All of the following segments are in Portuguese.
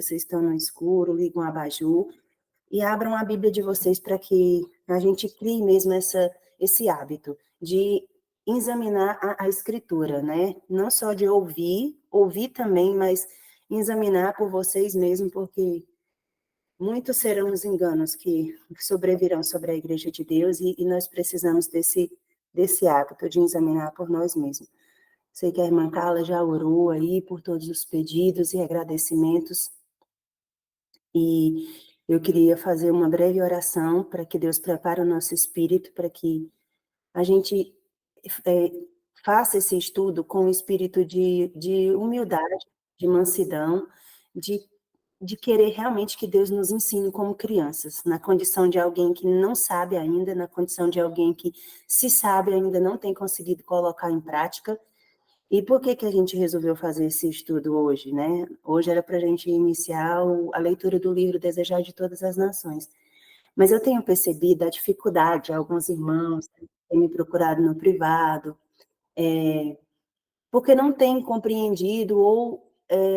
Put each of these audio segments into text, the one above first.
vocês estão no escuro, ligam a abajur e abram a Bíblia de vocês para que a gente crie mesmo esse hábito de examinar a Escritura, né? Não só de ouvir também, mas examinar por vocês mesmos, porque muitos serão os enganos que sobrevirão sobre a Igreja de Deus e nós precisamos desse hábito de examinar por nós mesmos. Sei que a irmã Carla já orou aí por todos os pedidos e agradecimentos, e eu queria fazer uma breve oração para que Deus prepare o nosso espírito, para que a gente é, faça esse estudo com um espírito de humildade, de mansidão, de, de querer realmente que Deus nos ensine como crianças, na condição de alguém que não sabe ainda, na condição de alguém que se sabe ainda não tem conseguido colocar em prática. E por que a gente resolveu fazer esse estudo hoje, né? Hoje era para a gente iniciar a leitura do livro Desejar de Todas as Nações. Mas eu tenho percebido a dificuldade, alguns irmãos têm me procurado no privado, porque não têm compreendido ou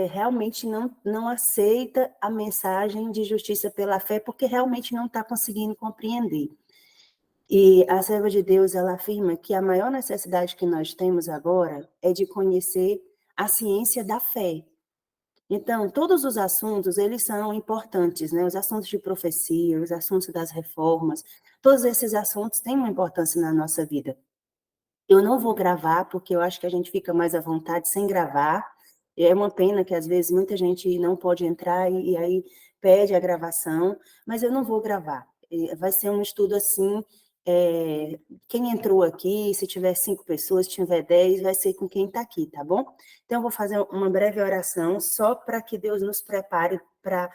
realmente não aceita a mensagem de justiça pela fé, porque realmente não está conseguindo compreender. E a serva de Deus, ela afirma que a maior necessidade que nós temos agora é de conhecer a ciência da fé. Então, todos os assuntos, eles são importantes, né? Os assuntos de profecia, os assuntos das reformas, todos esses assuntos têm uma importância na nossa vida. Eu não vou gravar, porque eu acho que a gente fica mais à vontade sem gravar. É uma pena que, às vezes, muita gente não pode entrar e aí pede a gravação, mas eu não vou gravar. Vai ser um estudo assim, quem entrou aqui, se tiver 5 pessoas, se tiver 10, vai ser com quem está aqui, tá bom? Então, eu vou fazer uma breve oração, só para que Deus nos prepare para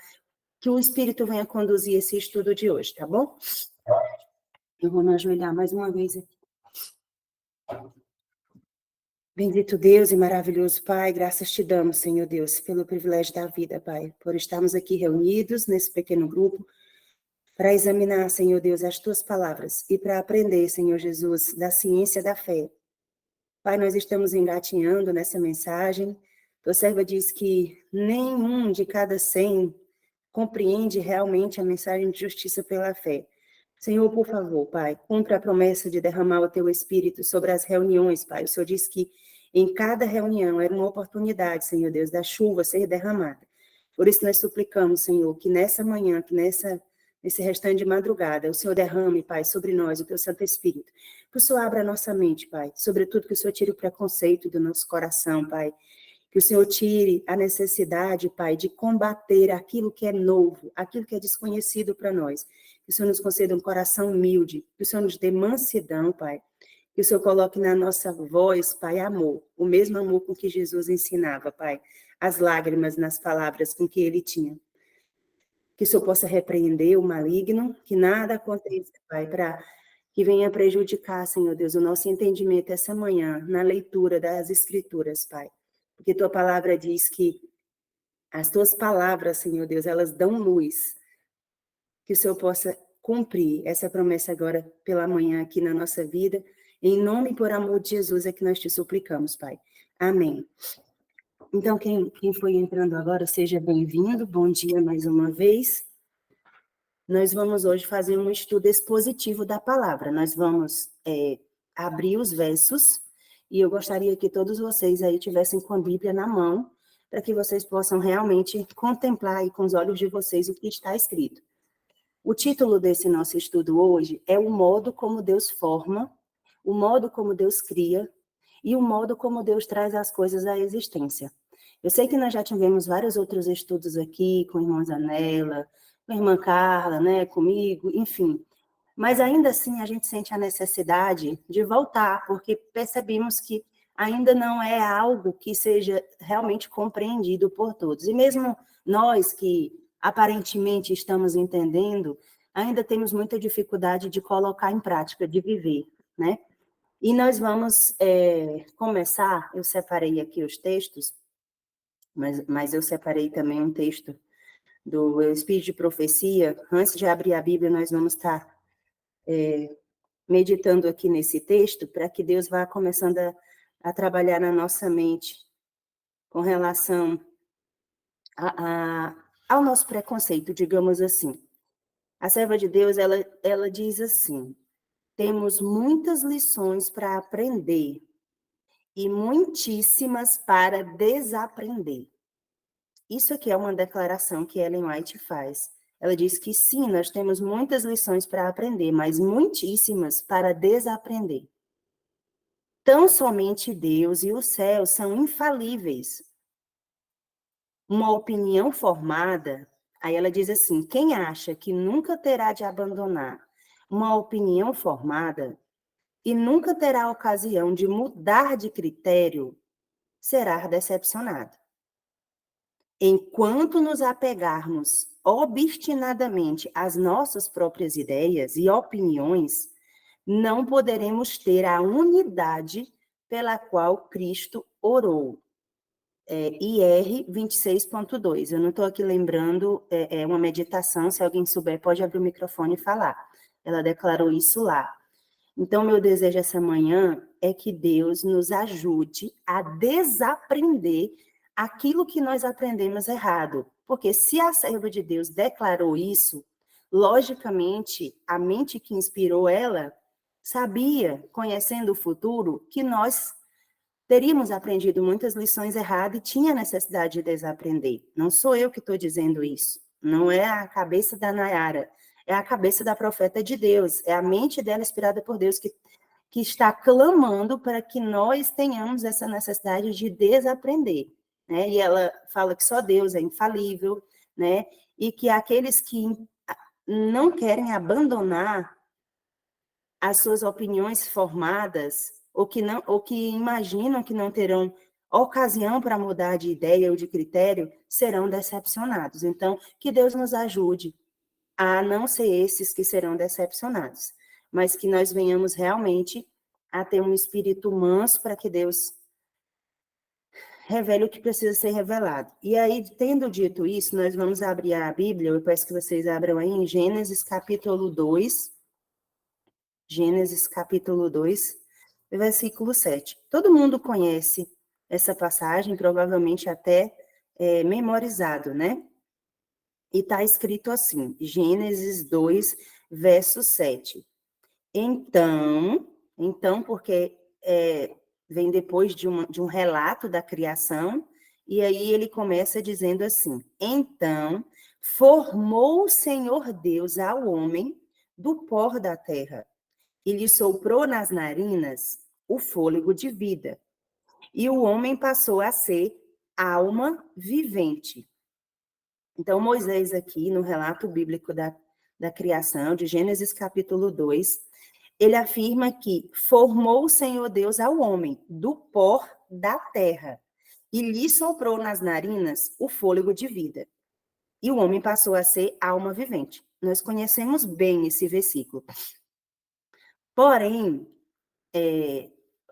que o Espírito venha conduzir esse estudo de hoje, tá bom? Eu vou me ajoelhar mais uma vez aqui. Bendito Deus e maravilhoso Pai, graças te damos, Senhor Deus, pelo privilégio da vida, Pai, por estarmos aqui reunidos nesse pequeno grupo, para examinar, Senhor Deus, as tuas palavras e para aprender, Senhor Jesus, da ciência da fé. Pai, nós estamos engatinhando nessa mensagem. Tua serva diz que nenhum de cada 100 compreende realmente a mensagem de justiça pela fé. Senhor, por favor, Pai, cumpra a promessa de derramar o teu Espírito sobre as reuniões, Pai. O Senhor disse que em cada reunião era uma oportunidade, Senhor Deus, da chuva ser derramada. Por isso nós suplicamos, Senhor, que nessa manhã, que nesse restante de madrugada, o Senhor derrame, Pai, sobre nós o teu Santo Espírito. Que o Senhor abra a nossa mente, Pai. Sobretudo que o Senhor tire o preconceito do nosso coração, Pai. Que o Senhor tire a necessidade, Pai, de combater aquilo que é novo, aquilo que é desconhecido para nós. Que o Senhor nos conceda um coração humilde, que o Senhor nos dê mansidão, Pai. Que o Senhor coloque na nossa voz, Pai, amor, o mesmo amor com que Jesus ensinava, Pai, as lágrimas nas palavras com que ele tinha. Que o Senhor possa repreender o maligno, que nada aconteça, Pai, para que venha prejudicar, Senhor Deus, o nosso entendimento essa manhã, na leitura das Escrituras, Pai. Porque tua palavra diz que as tuas palavras, Senhor Deus, elas dão luz. Que o Senhor possa cumprir essa promessa agora pela manhã aqui na nossa vida. Em nome e por amor de Jesus é que nós te suplicamos, Pai. Amém. Então, quem foi entrando agora, seja bem-vindo. Bom dia mais uma vez. Nós vamos hoje fazer um estudo expositivo da palavra. Nós vamos abrir os versos e eu gostaria que todos vocês aí tivessem com a Bíblia na mão, para que vocês possam realmente contemplar aí com os olhos de vocês o que está escrito. O título desse nosso estudo hoje é o modo como Deus forma, o modo como Deus cria e o modo como Deus traz as coisas à existência. Eu sei que nós já tivemos vários outros estudos aqui, com a irmã Zanella, com a irmã Carla, né, comigo, enfim. Mas ainda assim a gente sente a necessidade de voltar, porque percebemos que ainda não é algo que seja realmente compreendido por todos. E mesmo nós que aparentemente estamos entendendo, ainda temos muita dificuldade de colocar em prática, de viver, né? E nós vamos começar, eu separei aqui os textos, mas eu separei também um texto do Espírito de Profecia. Antes de abrir a Bíblia, nós vamos estar meditando aqui nesse texto, para que Deus vá começando a trabalhar na nossa mente com relação ao nosso preconceito, digamos assim. A serva de Deus, ela diz assim: temos muitas lições para aprender e muitíssimas para desaprender. Isso aqui é uma declaração que Ellen White faz. Ela diz que sim, nós temos muitas lições para aprender, mas muitíssimas para desaprender. Tão somente Deus e o céu são infalíveis. Uma opinião formada, aí ela diz assim: quem acha que nunca terá de abandonar uma opinião formada e nunca terá ocasião de mudar de critério, será decepcionado. Enquanto nos apegarmos obstinadamente às nossas próprias ideias e opiniões, não poderemos ter a unidade pela qual Cristo orou. IR 26.2. Eu não estou aqui lembrando, é uma meditação, se alguém souber pode abrir o microfone e falar. Ela declarou isso lá. Então, meu desejo essa manhã é que Deus nos ajude a desaprender aquilo que nós aprendemos errado. Porque se a serva de Deus declarou isso, logicamente, a mente que inspirou ela sabia, conhecendo o futuro, que nós teríamos aprendido muitas lições erradas e tinha necessidade de desaprender. Não sou eu que estou dizendo isso. Não é a cabeça da Nayara. É a cabeça da profeta de Deus. É a mente dela inspirada por Deus que está clamando para que nós tenhamos essa necessidade de desaprender. Né? E ela fala que só Deus é infalível, né? E que aqueles que não querem abandonar as suas opiniões formadas, ou que imaginam que não terão ocasião para mudar de ideia ou de critério, serão decepcionados. Então, que Deus nos ajude a não ser esses que serão decepcionados, mas que nós venhamos realmente a ter um espírito manso para que Deus revele o que precisa ser revelado. E aí, tendo dito isso, nós vamos abrir a Bíblia, eu peço que vocês abram aí em Gênesis capítulo 2, Gênesis capítulo 2, versículo 7. Todo mundo conhece essa passagem, provavelmente até memorizado, né? E está escrito assim, Gênesis 2, verso 7. Então porque vem depois de um relato da criação, e aí ele começa dizendo assim, então formou o Senhor Deus ao homem do pó da terra, e lhe soprou nas narinas o fôlego de vida. E o homem passou a ser alma vivente. Então, Moisés aqui, no relato bíblico da criação, de Gênesis capítulo 2, ele afirma que formou o Senhor Deus ao homem do pó da terra e lhe soprou nas narinas o fôlego de vida. E o homem passou a ser alma vivente. Nós conhecemos bem esse versículo. Porém,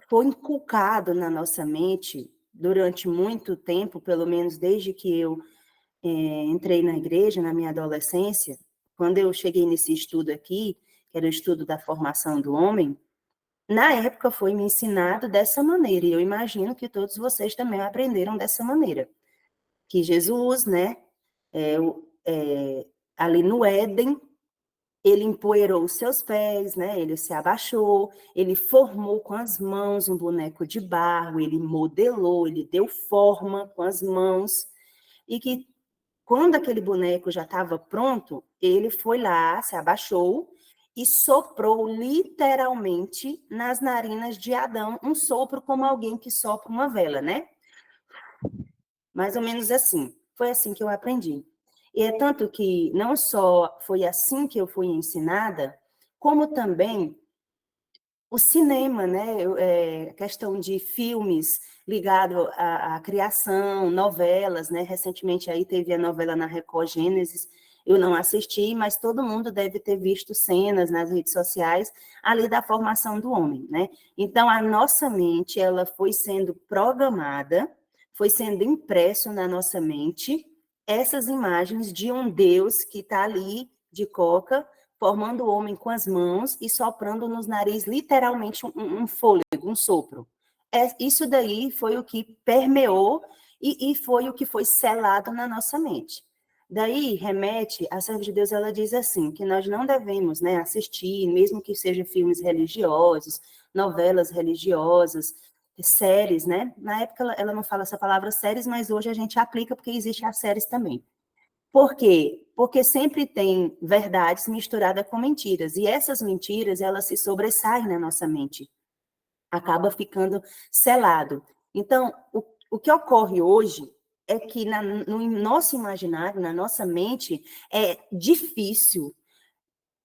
foi inculcado na nossa mente durante muito tempo, pelo menos desde que eu entrei na igreja, na minha adolescência, quando eu cheguei nesse estudo aqui, que era o estudo da formação do homem, na época foi me ensinado dessa maneira, e eu imagino que todos vocês também aprenderam dessa maneira, que Jesus, né, ali no Éden, ele empoeirou os seus pés, né? Ele se abaixou, ele formou com as mãos um boneco de barro, ele modelou, ele deu forma com as mãos, e que quando aquele boneco já estava pronto, ele foi lá, se abaixou e soprou literalmente nas narinas de Adão, um sopro como alguém que sopra uma vela, né? Mais ou menos assim. Foi assim que eu aprendi. E é tanto que não só foi assim que eu fui ensinada, como também o cinema, né? Questão de filmes ligado à criação, novelas, né? Recentemente aí teve a novela na Record Gênesis, eu não assisti, mas todo mundo deve ter visto cenas nas redes sociais ali da formação do homem, né? Então, a nossa mente, ela foi sendo programada, foi sendo impresso na nossa mente essas imagens de um Deus que está ali de coca, formando o homem com as mãos e soprando nos nariz literalmente um fôlego, um sopro. Isso daí foi o que permeou e foi o que foi selado na nossa mente. Daí, remete, a serva de Deus, ela diz assim, que nós não devemos, né, assistir, mesmo que sejam filmes religiosos, novelas religiosas, séries, né? Na época ela não fala essa palavra séries, mas hoje a gente aplica porque existe as séries também. Por quê? Porque sempre tem verdades misturadas com mentiras, e essas mentiras, elas se sobressaem na nossa mente, acaba ficando selado. Então, o que ocorre hoje é que no nosso imaginário, na nossa mente, é difícil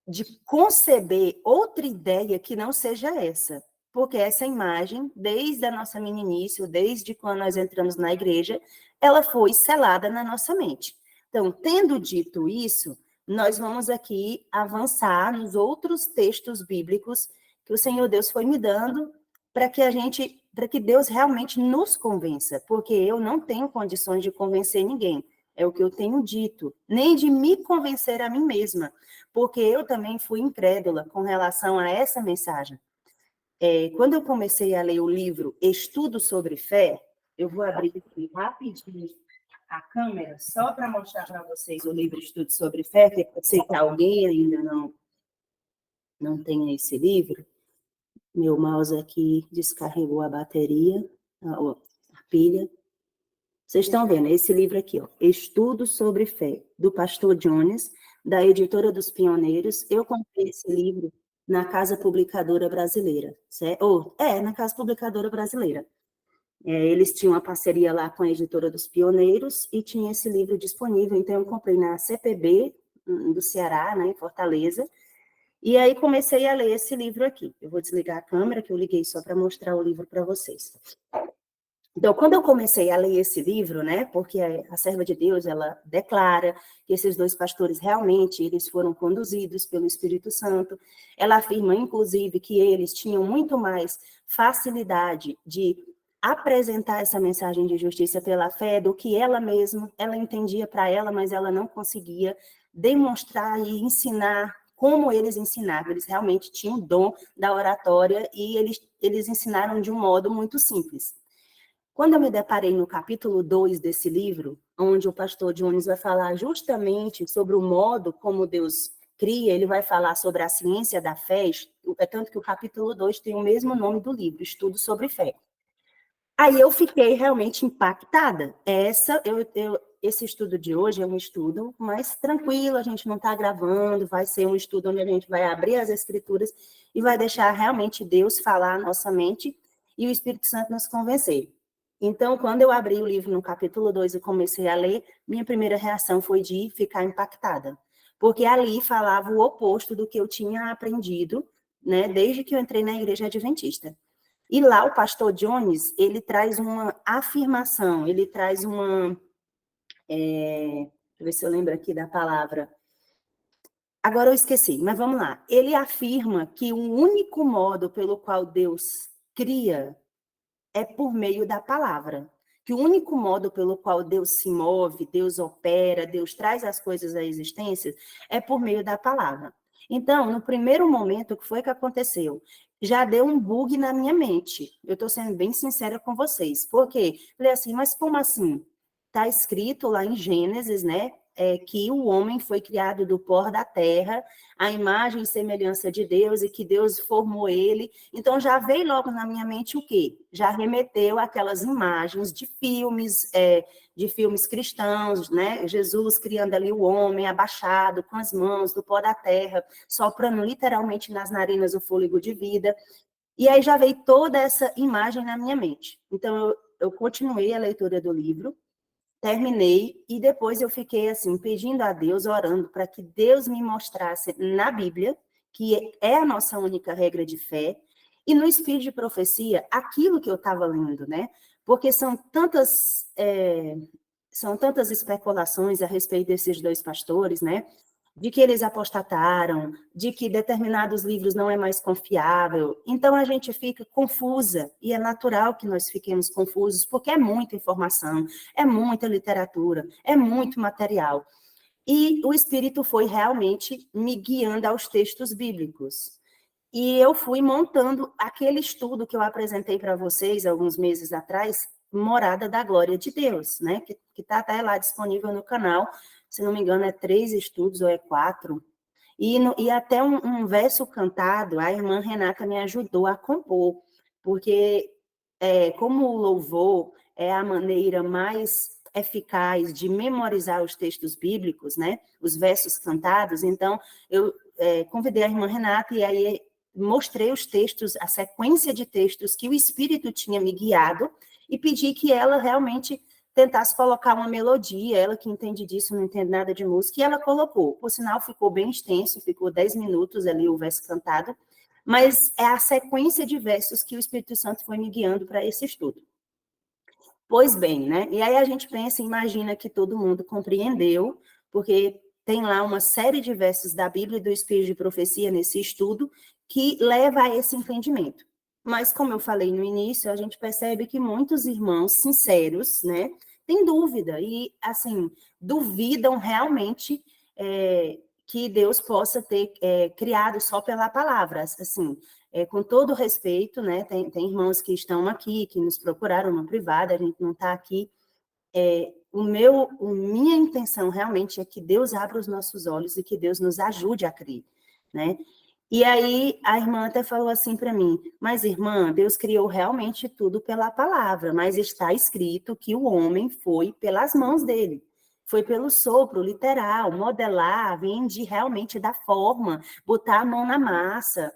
de conceber outra ideia que não seja essa. Porque essa imagem, desde a nossa meninice, desde quando nós entramos na igreja, ela foi selada na nossa mente. Então, tendo dito isso, nós vamos aqui avançar nos outros textos bíblicos que o Senhor Deus foi me dando para que Deus realmente nos convença, porque eu não tenho condições de convencer ninguém. É o que eu tenho dito, nem de me convencer a mim mesma, porque eu também fui incrédula com relação a essa mensagem. Quando eu comecei a ler o livro Estudo sobre Fé, eu vou abrir aqui rapidinho a câmera, só para mostrar para vocês o livro Estudo sobre Fé, que pode ser que alguém ainda não tenha esse livro. Meu mouse aqui descarregou a bateria, a pilha. Vocês estão vendo, esse livro aqui, ó, Estudo sobre Fé, do pastor Jones, da editora dos Pioneiros. Eu comprei esse livro na Casa Publicadora Brasileira, certo? Na Casa Publicadora Brasileira. Eles tinham uma parceria lá com a editora dos Pioneiros e tinha esse livro disponível, então eu comprei na CPB, do Ceará, né, em Fortaleza, e aí comecei a ler esse livro aqui. Eu vou desligar a câmera, que eu liguei só para mostrar o livro para vocês. Então, quando eu comecei a ler esse livro, né, porque a serva de Deus, ela declara que esses dois pastores realmente, eles foram conduzidos pelo Espírito Santo, ela afirma, inclusive, que eles tinham muito mais facilidade de apresentar essa mensagem de justiça pela fé do que ela mesma, ela entendia para ela, mas ela não conseguia demonstrar e ensinar como eles ensinavam. Eles realmente tinham o dom da oratória e eles ensinaram de um modo muito simples. Quando eu me deparei no capítulo 2 desse livro, onde o pastor Jones vai falar justamente sobre o modo como Deus cria, ele vai falar sobre a ciência da fé, é tanto que o capítulo 2 tem o mesmo nome do livro, Estudo sobre Fé. Aí eu fiquei realmente impactada. Esse estudo de hoje é um estudo mais tranquilo, a gente não está gravando, vai ser um estudo onde a gente vai abrir as escrituras e vai deixar realmente Deus falar a nossa mente e o Espírito Santo nos convencer. Então, quando eu abri o livro no capítulo 2 e comecei a ler, minha primeira reação foi de ficar impactada, porque ali falava o oposto do que eu tinha aprendido, né, desde que eu entrei na igreja adventista. E lá o pastor Jones, ele traz uma afirmação, ele traz deixa eu ver se eu lembro aqui da palavra. Agora eu esqueci, mas vamos lá. Ele afirma que o único modo pelo qual Deus cria é por meio da palavra. Que o único modo pelo qual Deus se move, Deus opera, Deus traz as coisas à existência, é por meio da palavra. Então, no primeiro momento, o que foi que aconteceu? Já deu um bug na minha mente. Eu estou sendo bem sincera com vocês. Por quê? Falei assim, mas como assim? Está escrito lá em Gênesis, né? Que o homem foi criado do pó da terra, a imagem e semelhança de Deus, e que Deus formou ele. Então, já veio logo na minha mente o quê? Já remeteu aquelas imagens de filmes cristãos, né? Jesus criando ali o homem abaixado, com as mãos do pó da terra, soprando literalmente nas narinas o fôlego de vida. E aí já veio toda essa imagem na minha mente. Então, eu continuei a leitura do livro, terminei e depois eu fiquei assim, pedindo a Deus, orando para que Deus me mostrasse na Bíblia, que é a nossa única regra de fé, e no Espírito de Profecia, aquilo que eu estava lendo, né? Porque são tantas especulações a respeito desses dois pastores, né? De que eles apostataram, de que determinados livros não é mais confiável. Então, a gente fica confusa, e é natural que nós fiquemos confusos, porque é muita informação, é muita literatura, é muito material. E o Espírito foi realmente me guiando aos textos bíblicos. E eu fui montando aquele estudo que eu apresentei para vocês alguns meses atrás, Morada da Glória de Deus, né? Que está até lá disponível no canal, se não me engano, é 3 estudos ou é 4, e até um verso cantado, a irmã Renata me ajudou a compor, porque como o louvor é a maneira mais eficaz de memorizar os textos bíblicos, né? Os versos cantados, então eu convidei a irmã Renata e aí mostrei os textos, a sequência de textos que o Espírito tinha me guiado e pedi que ela realmente tentasse colocar uma melodia, ela que entende disso, não entende nada de música, e ela colocou. Por sinal, ficou bem extenso, ficou 10 minutos ali o verso cantado, mas é a sequência de versos que o Espírito Santo foi me guiando para esse estudo. Pois bem, né? E aí a gente pensa, imagina que todo mundo compreendeu, porque tem lá uma série de versos da Bíblia e do Espírito de Profecia nesse estudo que leva a esse entendimento. Mas, como eu falei no início, a gente percebe que muitos irmãos sinceros, né, têm dúvida e, assim, duvidam realmente que Deus possa ter criado só pela palavra, assim, com todo respeito, né, tem irmãos que estão aqui, que nos procuraram no privado, a gente não está aqui. Minha intenção realmente é que Deus abra os nossos olhos e que Deus nos ajude a crer, né? E aí a irmã até falou assim para mim, mas irmã, Deus criou realmente tudo pela palavra, mas está escrito que o homem foi pelas mãos dele, foi pelo sopro, literal, modelar, vem de realmente dar forma, botar a mão na massa.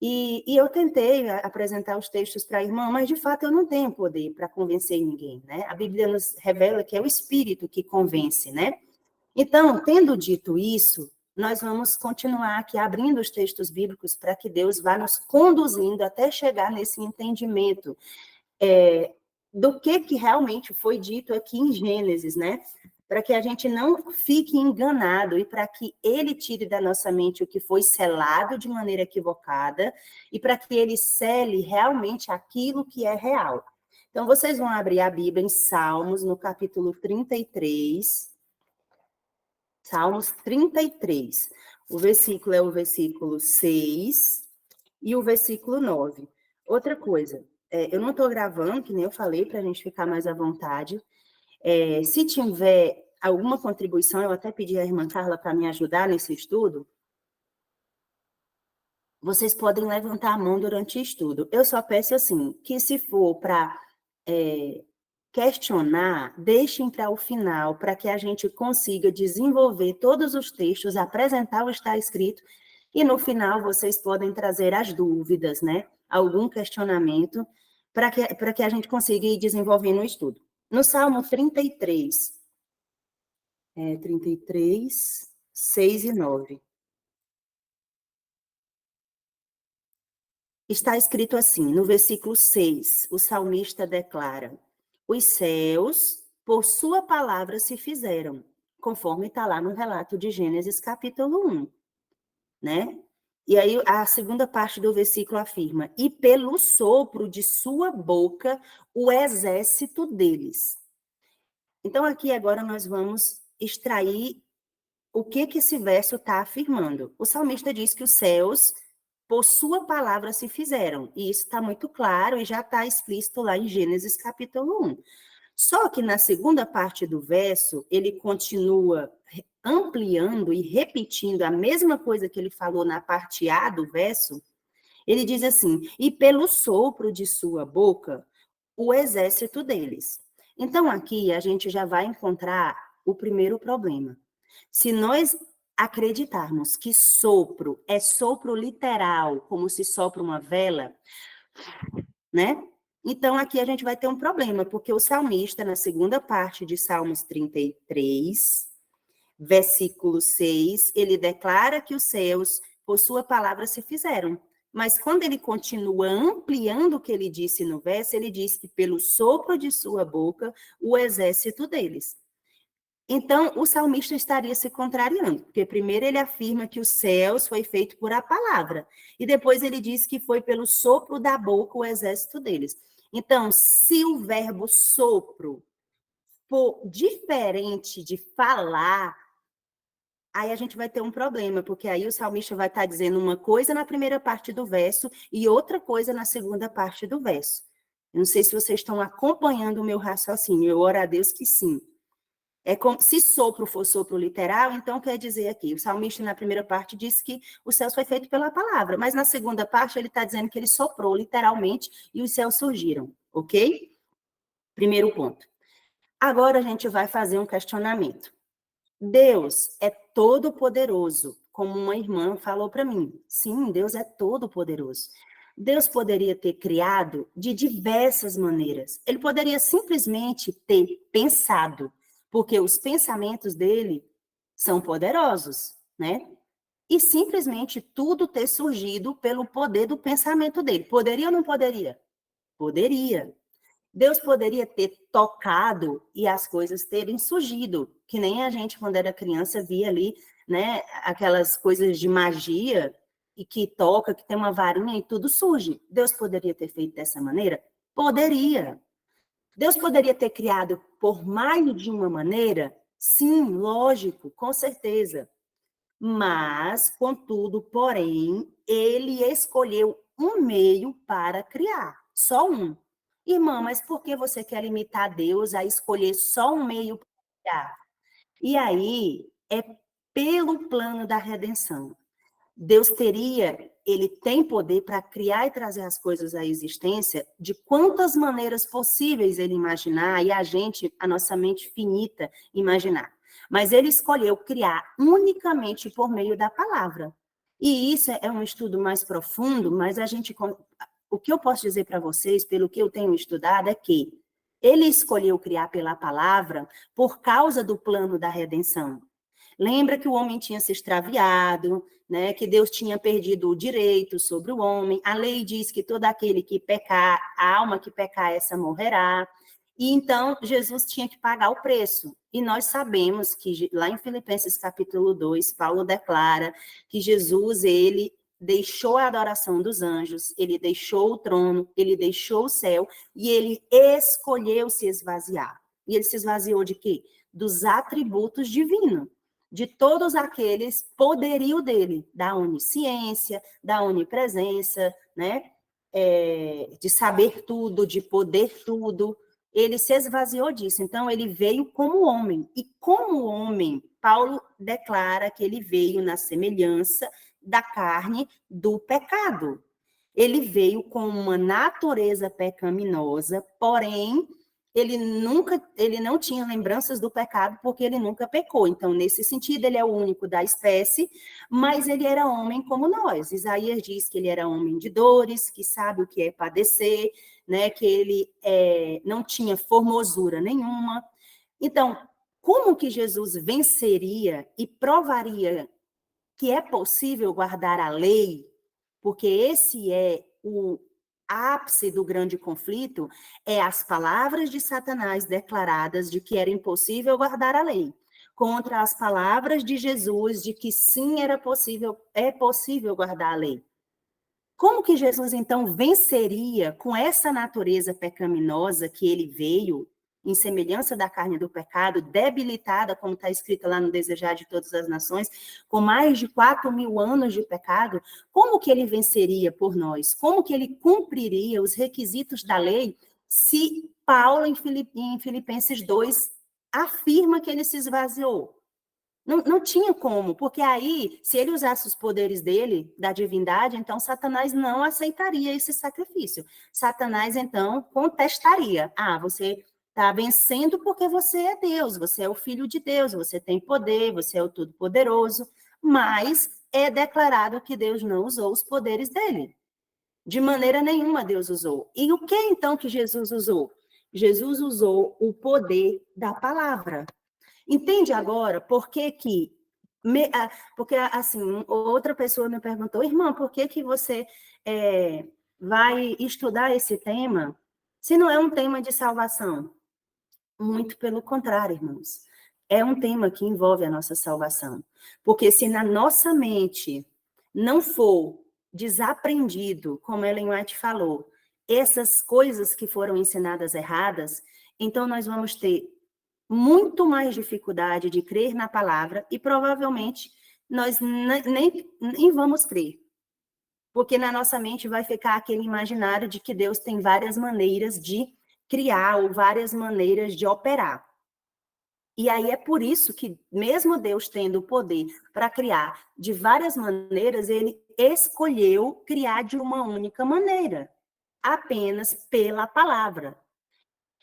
E eu tentei apresentar os textos para a irmã, mas de fato eu não tenho poder para convencer ninguém, né? A Bíblia nos revela que é o Espírito que convence, né? Então, tendo dito isso, nós vamos continuar aqui abrindo os textos bíblicos para que Deus vá nos conduzindo até chegar nesse entendimento do que realmente foi dito aqui em Gênesis, né? Para que a gente não fique enganado e para que ele tire da nossa mente o que foi selado de maneira equivocada e para que ele cele realmente aquilo que é real. Então, vocês vão abrir a Bíblia em Salmos, no capítulo 33. Salmos 33. O versículo é o versículo 6 e o versículo 9. Outra coisa, eu não estou gravando, que nem eu falei, para a gente ficar mais à vontade. Se tiver alguma contribuição, eu até pedi à irmã Carla para me ajudar nesse estudo, vocês podem levantar a mão durante o estudo. Eu só peço assim, que se for para questionar, deixem para o final, para que a gente consiga desenvolver todos os textos, apresentar o que está escrito, e no final vocês podem trazer as dúvidas, né? Algum questionamento, para que a gente consiga ir desenvolvendo o estudo. No Salmo 33, 6 e 9. Está escrito assim, no versículo 6, o salmista declara: os céus, por sua palavra, se fizeram, conforme está lá no relato de Gênesis, capítulo 1, né? E aí a segunda parte do versículo afirma: e pelo sopro de sua boca, o exército deles. Então, aqui agora nós vamos extrair o que esse verso está afirmando. O salmista diz que os céus, por sua palavra, se fizeram. E isso está muito claro e já está explícito lá em Gênesis capítulo 1. Só que na segunda parte do verso, ele continua ampliando e repetindo a mesma coisa que ele falou na parte A do verso. Ele diz assim: e pelo sopro de sua boca, o exército deles. Então, aqui a gente já vai encontrar o primeiro problema. Se nós acreditarmos que sopro é sopro literal, como se sopra uma vela, né? Então, aqui a gente vai ter um problema, porque o salmista, na segunda parte de Salmos 33, versículo 6, ele declara que os céus, por sua palavra, se fizeram. Mas quando ele continua ampliando o que ele disse no verso, ele diz que pelo sopro de sua boca, o exército deles. Então, o salmista estaria se contrariando, porque primeiro ele afirma que os céus foi feito por a palavra, e depois ele diz que foi pelo sopro da boca o exército deles. Então, se o verbo sopro for diferente de falar, aí a gente vai ter um problema, porque aí o salmista vai estar dizendo uma coisa na primeira parte do verso e outra coisa na segunda parte do verso. Eu não sei se vocês estão acompanhando o meu raciocínio, eu oro a Deus que sim. É como, se sopro for sopro literal, então quer dizer aqui, o salmista na primeira parte disse que o céu foi feito pela palavra, mas na segunda parte ele está dizendo que ele soprou literalmente e os céus surgiram, ok? Primeiro ponto. Agora a gente vai fazer um questionamento. Deus é todo poderoso, como uma irmã falou para mim. Sim, Deus é todo poderoso. Deus poderia ter criado de diversas maneiras. Ele poderia simplesmente ter pensado, porque os pensamentos dele são poderosos, né? E simplesmente tudo ter surgido pelo poder do pensamento dele. Poderia ou não poderia? Poderia. Deus poderia ter tocado e as coisas terem surgido, que nem a gente, quando era criança, via ali, né, aquelas coisas de magia, e que toca, que tem uma varinha e tudo surge. Deus poderia ter feito dessa maneira? Poderia. Deus poderia ter criado por mais de uma maneira? Sim, lógico, com certeza. Mas, contudo, porém, ele escolheu um meio para criar, só um. Irmã, mas por que você quer limitar Deus a escolher só um meio para criar? E aí, é pelo plano da redenção. Deus ele tem poder para criar e trazer as coisas à existência de quantas maneiras possíveis ele imaginar e a nossa mente finita, imaginar. Mas ele escolheu criar unicamente por meio da palavra. E isso é um estudo mais profundo, mas o que eu posso dizer para vocês, pelo que eu tenho estudado, é que ele escolheu criar pela palavra por causa do plano da redenção. Lembra que o homem tinha se extraviado, né? Que Deus tinha perdido o direito sobre o homem. A lei diz que todo aquele que pecar, a alma que pecar, essa morrerá. E então Jesus tinha que pagar o preço. E nós sabemos que lá em Filipenses capítulo 2, Paulo declara que Jesus, ele deixou a adoração dos anjos, ele deixou o trono, ele deixou o céu e ele escolheu se esvaziar. E ele se esvaziou de quê? Dos atributos divinos, de todos aqueles poderio dele, da onisciência, da onipresença, né? De saber tudo, de poder tudo. Ele se esvaziou disso. Então, ele veio como homem. E como homem, Paulo declara que ele veio na semelhança da carne do pecado. Ele veio com uma natureza pecaminosa, porém ele não tinha lembranças do pecado porque ele nunca pecou. Então, nesse sentido, ele é o único da espécie, mas ele era homem como nós. Isaías diz que ele era homem de dores, que sabe o que é padecer, né? Que ele não tinha formosura nenhuma. Então, como que Jesus venceria e provaria que é possível guardar a lei? Porque esse é o ápice do grande conflito, é as palavras de Satanás declaradas de que era impossível guardar a lei, contra as palavras de Jesus de que sim, é possível guardar a lei. Como que Jesus, então, venceria com essa natureza pecaminosa que ele veio, em semelhança da carne do pecado, debilitada, como está escrito lá no Desejar de Todas as Nações, com mais de 4.000 anos de pecado? Como que ele venceria por nós? Como que ele cumpriria os requisitos da lei se Paulo, em Filipenses 2, afirma que ele se esvaziou? Não tinha como, porque aí, se ele usasse os poderes dele, da divindade, então Satanás não aceitaria esse sacrifício. Satanás, então, contestaria. Ah, você está vencendo porque você é Deus, você é o filho de Deus, você tem poder, você é o Todo-Poderoso, mas é declarado que Deus não usou os poderes dele. De maneira nenhuma Deus usou. E o que então que Jesus usou? Jesus usou o poder da palavra. Entende agora por que que... porque, assim, outra pessoa me perguntou, irmã, por que que você vai estudar esse tema se não é um tema de salvação? Muito pelo contrário, irmãos. É um tema que envolve a nossa salvação. Porque se na nossa mente não for desaprendido, como Ellen White falou, essas coisas que foram ensinadas erradas, então nós vamos ter muito mais dificuldade de crer na palavra e provavelmente nós nem vamos crer. Porque na nossa mente vai ficar aquele imaginário de que Deus tem várias maneiras de criar ou várias maneiras de operar. E aí é por isso que, mesmo Deus tendo o poder para criar de várias maneiras, ele escolheu criar de uma única maneira, apenas pela palavra.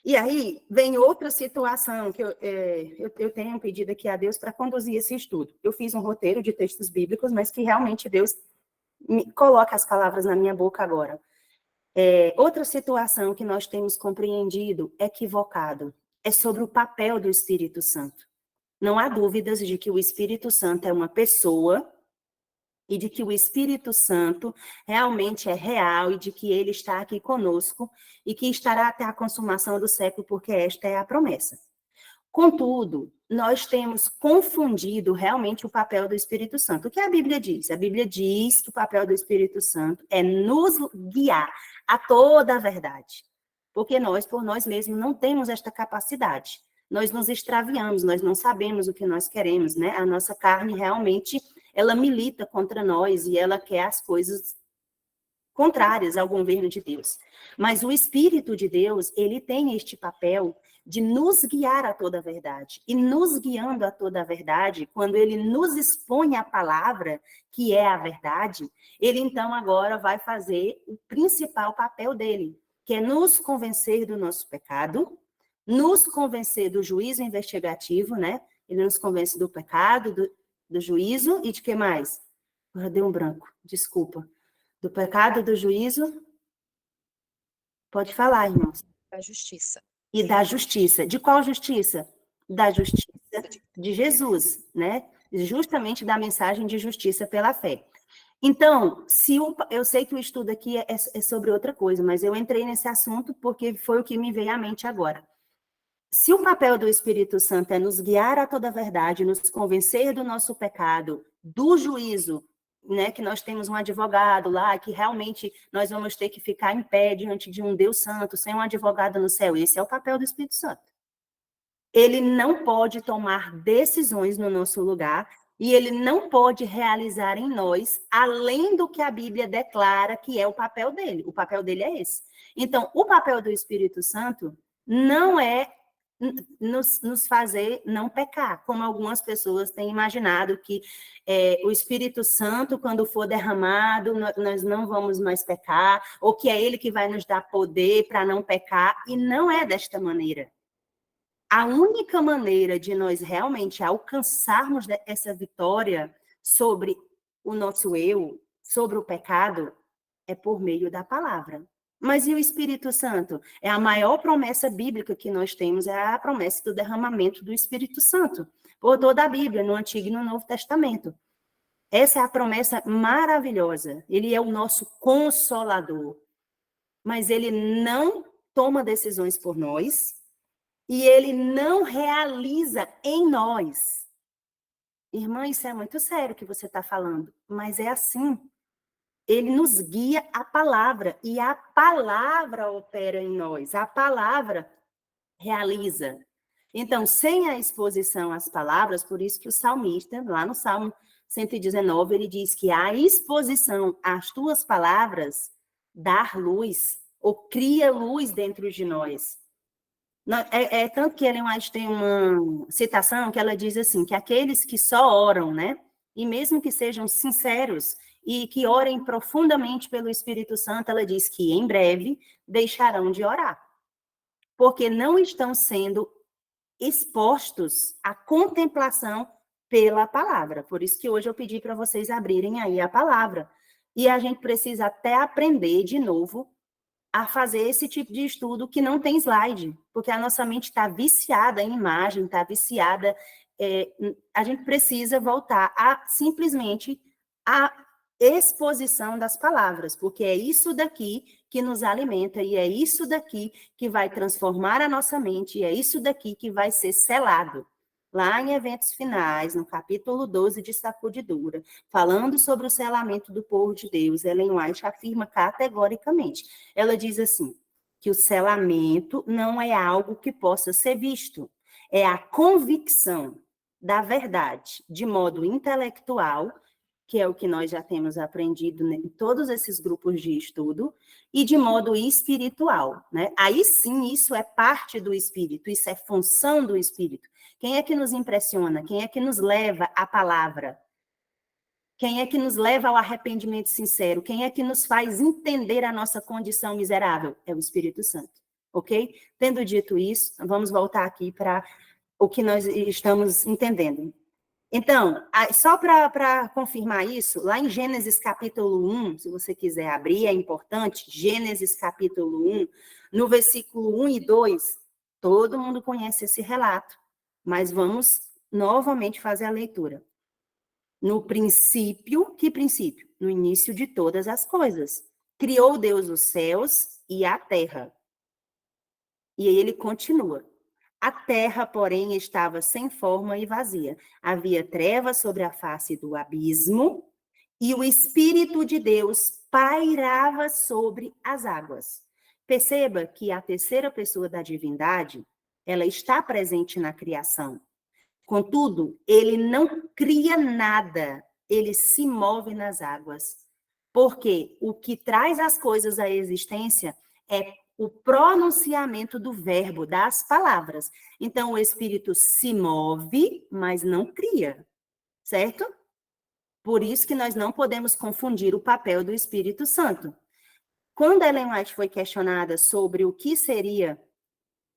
E aí vem outra situação que eu tenho pedido aqui a Deus para conduzir esse estudo. Eu fiz um roteiro de textos bíblicos, mas que realmente Deus coloca as palavras na minha boca agora. Outra situação que nós temos compreendido equivocado é sobre o papel do Espírito Santo. Não há dúvidas de que o Espírito Santo é uma pessoa e de que o Espírito Santo realmente é real e de que ele está aqui conosco e que estará até a consumação do século, porque esta é a promessa. Contudo, nós temos confundido realmente o papel do Espírito Santo. O que a Bíblia diz? A Bíblia diz que o papel do Espírito Santo é nos guiar a toda a verdade. Porque nós, por nós mesmos, não temos esta capacidade. Nós nos extraviamos, nós não sabemos o que nós queremos, né? A nossa carne realmente, ela milita contra nós e ela quer as coisas contrárias ao governo de Deus. Mas o Espírito de Deus, ele tem este papel de nos guiar a toda a verdade. E nos guiando a toda a verdade, quando ele nos expõe a palavra, que é a verdade, ele então agora vai fazer o principal papel dele, que é nos convencer do nosso pecado, nos convencer do juízo investigativo, né? Ele nos convence do pecado, do juízo e de que mais? Deu um branco, desculpa. Do pecado, do juízo. Pode falar, irmãos. Da justiça. E da justiça. De qual justiça? Da justiça de Jesus, né? Justamente da mensagem de justiça pela fé. Então, eu sei que o estudo aqui é sobre outra coisa, mas eu entrei nesse assunto porque foi o que me veio à mente agora. Se o papel do Espírito Santo é nos guiar a toda a verdade, nos convencer do nosso pecado, do juízo, né, que nós temos um advogado lá, que realmente nós vamos ter que ficar em pé diante de um Deus santo, sem um advogado no céu. Esse é o papel do Espírito Santo. Ele não pode tomar decisões no nosso lugar e ele não pode realizar em nós além do que a Bíblia declara que é o papel dele. O papel dele é esse. Então, o papel do Espírito Santo não é nos fazer não pecar, como algumas pessoas têm imaginado que o Espírito Santo, quando for derramado, nós não vamos mais pecar, ou que é ele que vai nos dar poder para não pecar, e não é desta maneira. A única maneira de nós realmente alcançarmos essa vitória sobre o nosso eu, sobre o pecado, é por meio da palavra. Mas e o Espírito Santo? É a maior promessa bíblica que nós temos, é a promessa do derramamento do Espírito Santo, por toda a Bíblia, no Antigo e no Novo Testamento. Essa é a promessa maravilhosa. Ele é o nosso consolador. Mas ele não toma decisões por nós e ele não realiza em nós. Irmã, isso é muito sério que você está falando, mas é assim. Ele nos guia a palavra, e a palavra opera em nós, a palavra realiza. Então, sem a exposição às palavras, por isso que o salmista, lá no Salmo 119, ele diz que a exposição às tuas palavras dá luz, ou cria luz dentro de nós. Tanto que Ellen White tem uma citação que ela diz assim, que aqueles que só oram, né, e mesmo que sejam sinceros, e que orem profundamente pelo Espírito Santo, ela diz que em breve deixarão de orar, porque não estão sendo expostos à contemplação pela palavra. Por isso que hoje eu pedi para vocês abrirem aí a palavra. E a gente precisa até aprender de novo a fazer esse tipo de estudo que não tem slide, porque a nossa mente está viciada em imagem, está viciada. A gente precisa voltar a simplesmente a exposição das palavras, porque é isso daqui que nos alimenta e é isso daqui que vai transformar a nossa mente e é isso daqui que vai ser selado. Lá em Eventos Finais, no capítulo 12 de Sacudidura, falando sobre o selamento do povo de Deus, Ellen White afirma categoricamente. Ela diz assim, que o selamento não é algo que possa ser visto, é a convicção da verdade, de modo intelectual, que é o que nós já temos aprendido em todos esses grupos de estudo, e de modo espiritual, né? Aí sim, isso é parte do Espírito, isso é função do Espírito, Quem é que nos impressiona? Quem é que nos leva à palavra? Quem é que nos leva ao arrependimento sincero? Quem é que nos faz entender a nossa condição miserável? É o Espírito Santo, ok? Tendo dito isso, vamos voltar aqui para o que nós estamos entendendo. Então, só para confirmar isso, lá em Gênesis capítulo 1, se você quiser abrir, é importante, Gênesis capítulo 1, no versículo 1 e 2, todo mundo conhece esse relato, mas vamos novamente fazer a leitura. No princípio, que princípio? No início de todas as coisas. Criou Deus os céus e a terra. E aí ele continua. A terra, porém, estava sem forma e vazia. Havia trevas sobre a face do abismo, e o Espírito de Deus pairava sobre as águas. Perceba que a terceira pessoa da divindade, ela está presente na criação. Contudo, ele não cria nada, ele se move nas águas. Porque o que traz as coisas à existência é o pronunciamento do verbo, das palavras. Então, o Espírito se move, mas não cria, certo? Por isso que nós não podemos confundir o papel do Espírito Santo. Quando Ellen White foi questionada sobre o que seria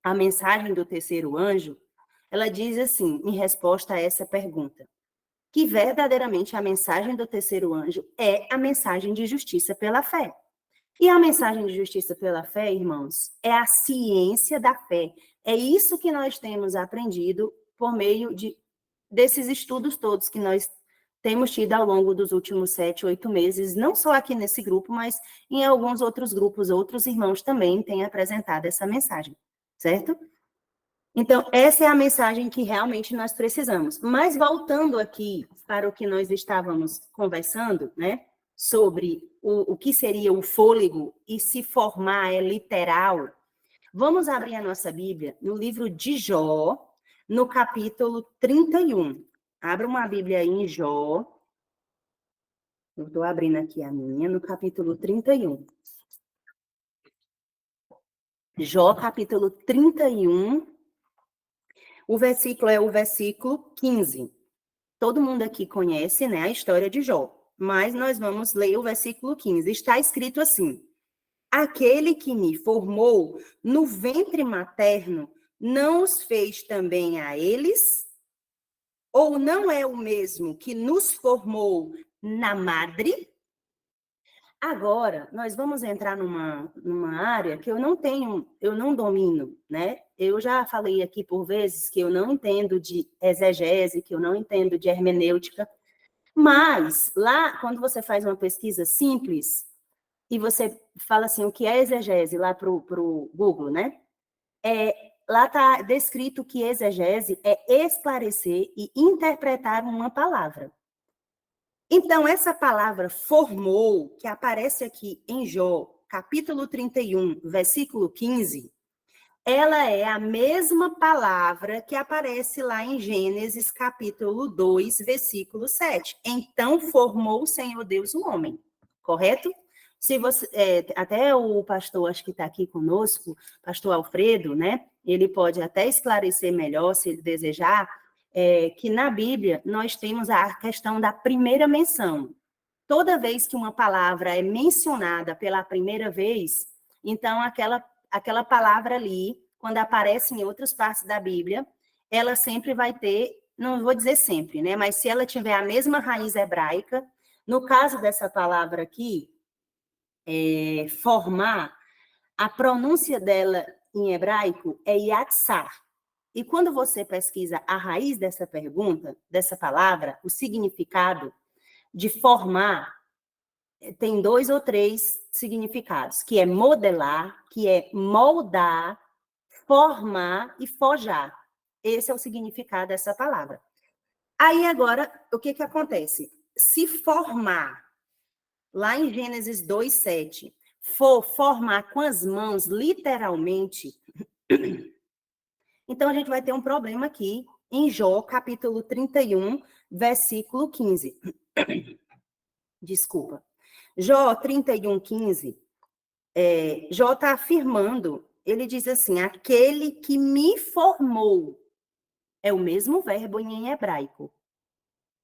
a mensagem do terceiro anjo, ela diz assim, em resposta a essa pergunta, que verdadeiramente a mensagem do terceiro anjo é a mensagem de justiça pela fé. E a mensagem de justiça pela fé, irmãos, é a ciência da fé. É isso que nós temos aprendido por meio desses estudos todos que nós temos tido ao longo dos últimos 7, 8 meses, não só aqui nesse grupo, mas em alguns outros grupos, outros irmãos também têm apresentado essa mensagem, certo? Então, essa é a mensagem que realmente nós precisamos. Mas voltando aqui para o que nós estávamos conversando, né? Sobre o que seria o fôlego e se formar é literal. Vamos abrir a nossa Bíblia no livro de Jó, no capítulo 31. Abra uma Bíblia aí em Jó. Eu estou abrindo aqui a minha, no capítulo 31. Jó, capítulo 31. O versículo é o versículo 15. Todo mundo aqui conhece, né, a história de Jó, mas nós vamos ler o versículo 15. Está escrito assim: aquele que me formou no ventre materno, não os fez também a eles? Ou não é o mesmo que nos formou na madre? Agora, nós vamos entrar numa área que eu não domino, né? Eu já falei aqui por vezes que eu não entendo de exegese, que eu não entendo de hermenêutica, mas lá, quando você faz uma pesquisa simples e você fala assim, o que é exegese lá para o Google, né? Lá está descrito que exegese é esclarecer e interpretar uma palavra. Então, essa palavra formou, que aparece aqui em Jó, capítulo 31, versículo 15, ela é a mesma palavra que aparece lá em Gênesis, capítulo 2, versículo 7. Então, formou o Senhor Deus o homem, correto? Se você, até o pastor, acho que está aqui conosco, pastor Alfredo, né? Ele pode até esclarecer melhor, se ele desejar, que na Bíblia nós temos a questão da primeira menção. Toda vez que uma palavra é mencionada pela primeira vez, então aquela palavra ali, quando aparece em outras partes da Bíblia, ela sempre vai ter, não vou dizer sempre, né? Mas se ela tiver a mesma raiz hebraica, no caso dessa palavra aqui, formar, a pronúncia dela em hebraico é yatsar. E quando você pesquisa a raiz dessa pergunta, dessa palavra, o significado de formar, tem 2 ou 3 significados, que é modelar, que é moldar, formar e forjar. Esse é o significado dessa palavra. Aí agora, o que acontece? Se formar, lá em Gênesis 2:7, for formar com as mãos, literalmente, então a gente vai ter um problema aqui em Jó, capítulo 31, versículo 15. Desculpa. Jó 31, 15, Jó está afirmando, ele diz assim, aquele que me formou. É o mesmo verbo em hebraico.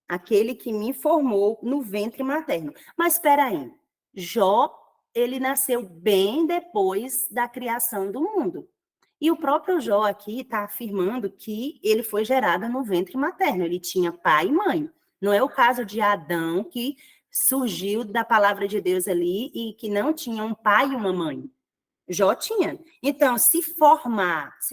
Aquele que me formou no ventre materno. Mas espera aí, Jó, ele nasceu bem depois da criação do mundo. E o próprio Jó aqui está afirmando que ele foi gerado no ventre materno, ele tinha pai e mãe. Não é o caso de Adão, que surgiu da palavra de Deus ali e que não tinha um pai e uma mãe. Jó tinha. Então, se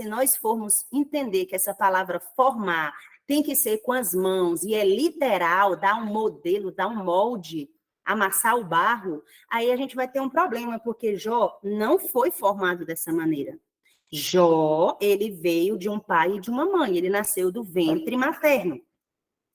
nós formos entender que essa palavra formar tem que ser com as mãos, e é literal, dar um modelo, dar um molde, amassar o barro, aí a gente vai ter um problema, porque Jó não foi formado dessa maneira. Jó, ele veio de um pai e de uma mãe, ele nasceu do ventre materno.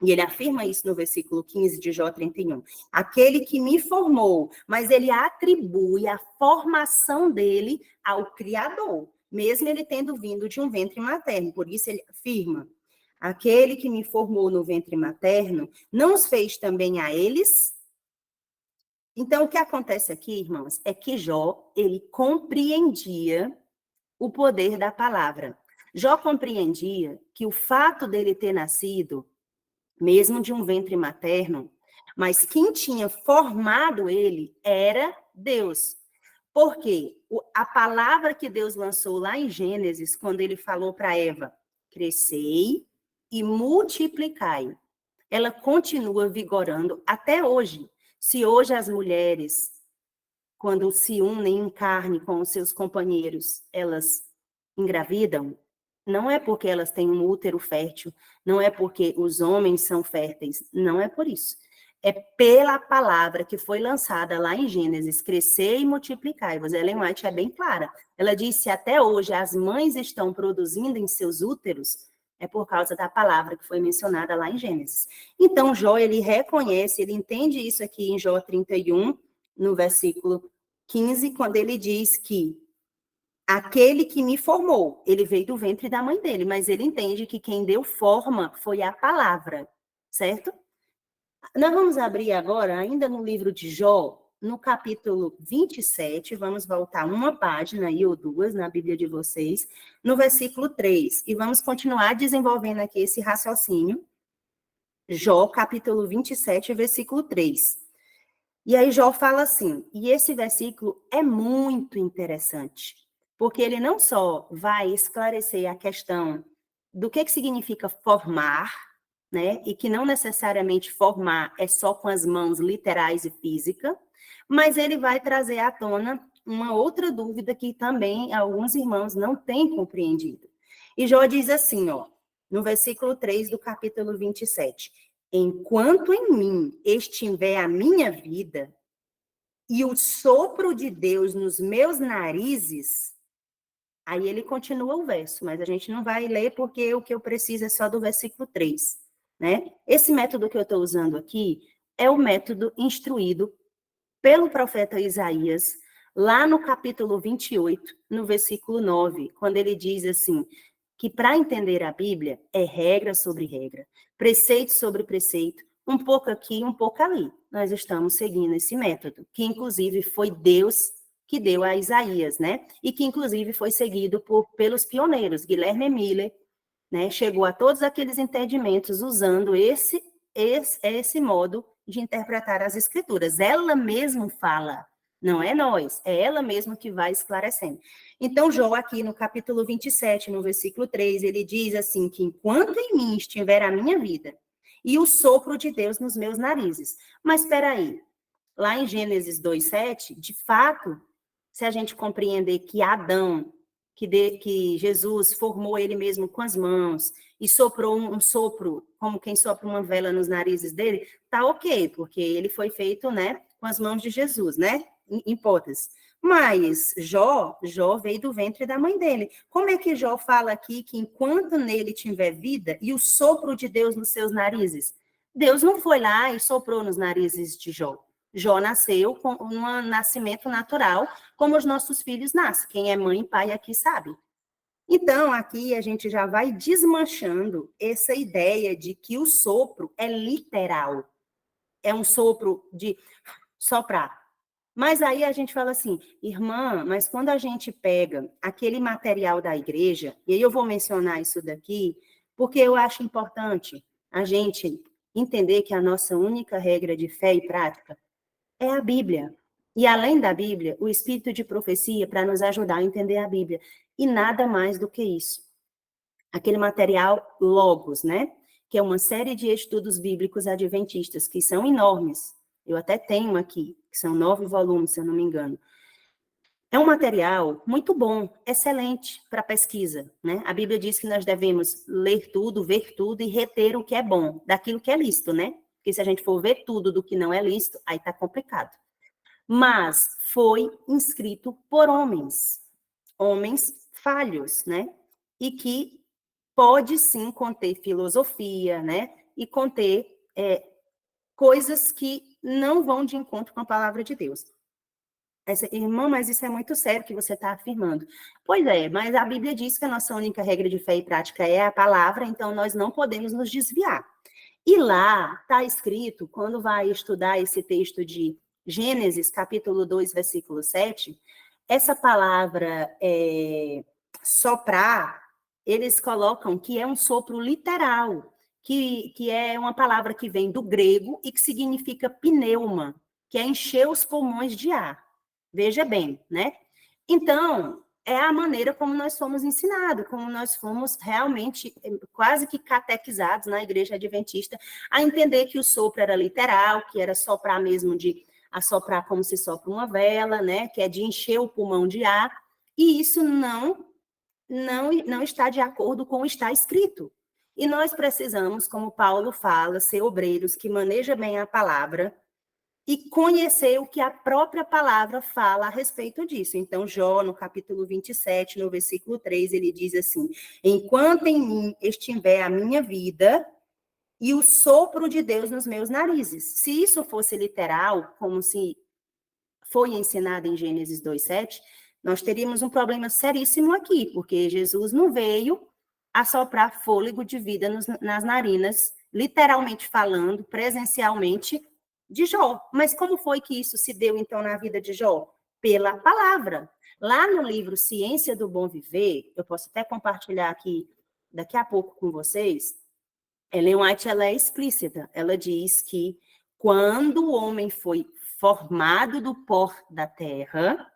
E ele afirma isso no versículo 15 de Jó 31. Aquele que me formou, mas ele atribui a formação dele ao Criador, mesmo ele tendo vindo de um ventre materno. Por isso ele afirma, aquele que me formou no ventre materno, não os fez também a eles? Então, o que acontece aqui, irmãos, é que Jó, ele compreendia o poder da palavra. Jó compreendia que o fato dele ter nascido mesmo de um ventre materno, mas quem tinha formado ele era Deus. Porque a palavra que Deus lançou lá em Gênesis, quando ele falou para Eva, crescei e multiplicai, ela continua vigorando até hoje. Se hoje as mulheres, quando se unem em carne com os seus companheiros, elas engravidam, não é porque elas têm um útero fértil, não é porque os homens são férteis, não é por isso. É pela palavra que foi lançada lá em Gênesis, crescer e multiplicar. E Ellen White é bem clara. Ela disse, até hoje, as mães estão produzindo em seus úteros, é por causa da palavra que foi mencionada lá em Gênesis. Então, Jó, ele reconhece, ele entende isso aqui em Jó 31, no versículo 15, quando ele diz que aquele que me formou, ele veio do ventre da mãe dele, mas ele entende que quem deu forma foi a palavra, certo? Nós vamos abrir agora, ainda no livro de Jó, no capítulo 27, vamos voltar uma página aí ou duas na Bíblia de vocês, no versículo 3, e vamos continuar desenvolvendo aqui esse raciocínio. Jó, capítulo 27, versículo 3. E aí Jó fala assim, e esse versículo é muito interessante, porque ele não só vai esclarecer a questão do que significa formar, né? E que não necessariamente formar é só com as mãos literais e física, mas ele vai trazer à tona uma outra dúvida que também alguns irmãos não têm compreendido. E Jó diz assim, ó, no versículo 3 do capítulo 27, enquanto em mim estiver a minha vida e o sopro de Deus nos meus narizes, aí ele continua o verso, mas a gente não vai ler porque o que eu preciso é só do versículo 3, né? Esse método que eu estou usando aqui é o método instruído pelo profeta Isaías, lá no capítulo 28, no versículo 9, quando ele diz assim, que para entender a Bíblia é regra sobre regra, preceito sobre preceito, um pouco aqui, um pouco ali. Nós estamos seguindo esse método, que inclusive foi Deus que deu a Isaías, né? E que inclusive foi seguido pelos pioneiros, Guilherme Miller, né? Chegou a todos aqueles entendimentos usando esse modo de interpretar as escrituras. Ela mesma fala, não é nós, é ela mesma que vai esclarecendo. Então, Jó, aqui no capítulo 27, no versículo 3, ele diz assim, que enquanto em mim estiver a minha vida, e o sopro de Deus nos meus narizes. Mas espera aí, lá em Gênesis 2:7, de fato, se a gente compreender que Adão, que Jesus formou ele mesmo com as mãos e soprou um sopro, como quem sopra uma vela nos narizes dele, tá ok, porque ele foi feito, né, com as mãos de Jesus, né, em hipótese. Mas Jó veio do ventre da mãe dele. Como é que Jó fala aqui que enquanto nele tiver vida e o sopro de Deus nos seus narizes? Deus não foi lá e soprou nos narizes de Jó. Jó nasceu com um nascimento natural, como os nossos filhos nascem. Quem é mãe e pai aqui sabe. Então, aqui a gente já vai desmanchando essa ideia de que o sopro é literal. É um sopro de soprar. Mas aí a gente fala assim, irmã, mas quando a gente pega aquele material da igreja, e aí eu vou mencionar isso daqui, Porque eu acho importante a gente entender que a nossa única regra de fé e prática é a Bíblia. E além da Bíblia, o espírito de profecia para nos ajudar a entender a Bíblia. E nada mais do que isso. Aquele material Logos, né? Que é uma série de estudos bíblicos adventistas, que são enormes. Eu até tenho aqui, que são 9 volumes, se eu não me engano. É um material muito bom, excelente para pesquisa, né? A Bíblia diz que nós devemos ler tudo, ver tudo e reter o que é bom, daquilo que é lícito, né? Porque se a gente for ver tudo do que não é lícito, aí está complicado. Mas foi inscrito por homens, homens falhos, né? E que pode sim conter filosofia, né? E conter coisas que não vão de encontro com a palavra de Deus. Irmã, mas isso é muito sério que você está afirmando. Pois é, mas a Bíblia diz que a nossa única regra de fé e prática é a palavra, então nós não podemos nos desviar. E lá está escrito, quando vai estudar esse texto de Gênesis, capítulo 2, versículo 7, essa palavra soprar, eles colocam que é um sopro literal, que é uma palavra que vem do grego e que significa pneuma, que é encher os pulmões de ar. Veja bem, né? Então, é a maneira como nós fomos ensinados, como nós fomos realmente quase que catequizados na igreja adventista a entender que o sopro era literal, que era soprar mesmo de assoprar como se sopra uma vela, né? Que é de encher o pulmão de ar, e isso não está de acordo com o que está escrito. E nós precisamos, como Paulo fala, ser obreiros que manejam bem a palavra, e conhecer o que a própria palavra fala a respeito disso. Então, Jó, no capítulo 27, no versículo 3, ele diz assim: enquanto em mim estiver a minha vida e o sopro de Deus nos meus narizes. Se isso fosse literal, como se foi ensinado em Gênesis 2:7, nós teríamos um problema seríssimo aqui, porque Jesus não veio assoprar fôlego de vida nas narinas, literalmente falando, presencialmente, de Jó. Mas como foi que isso se deu, então, na vida de Jó? Pela palavra. Lá no livro Ciência do Bom Viver, eu posso até compartilhar aqui daqui a pouco com vocês, Ellen White ela é explícita. Ela diz que quando o homem foi formado do pó da terra,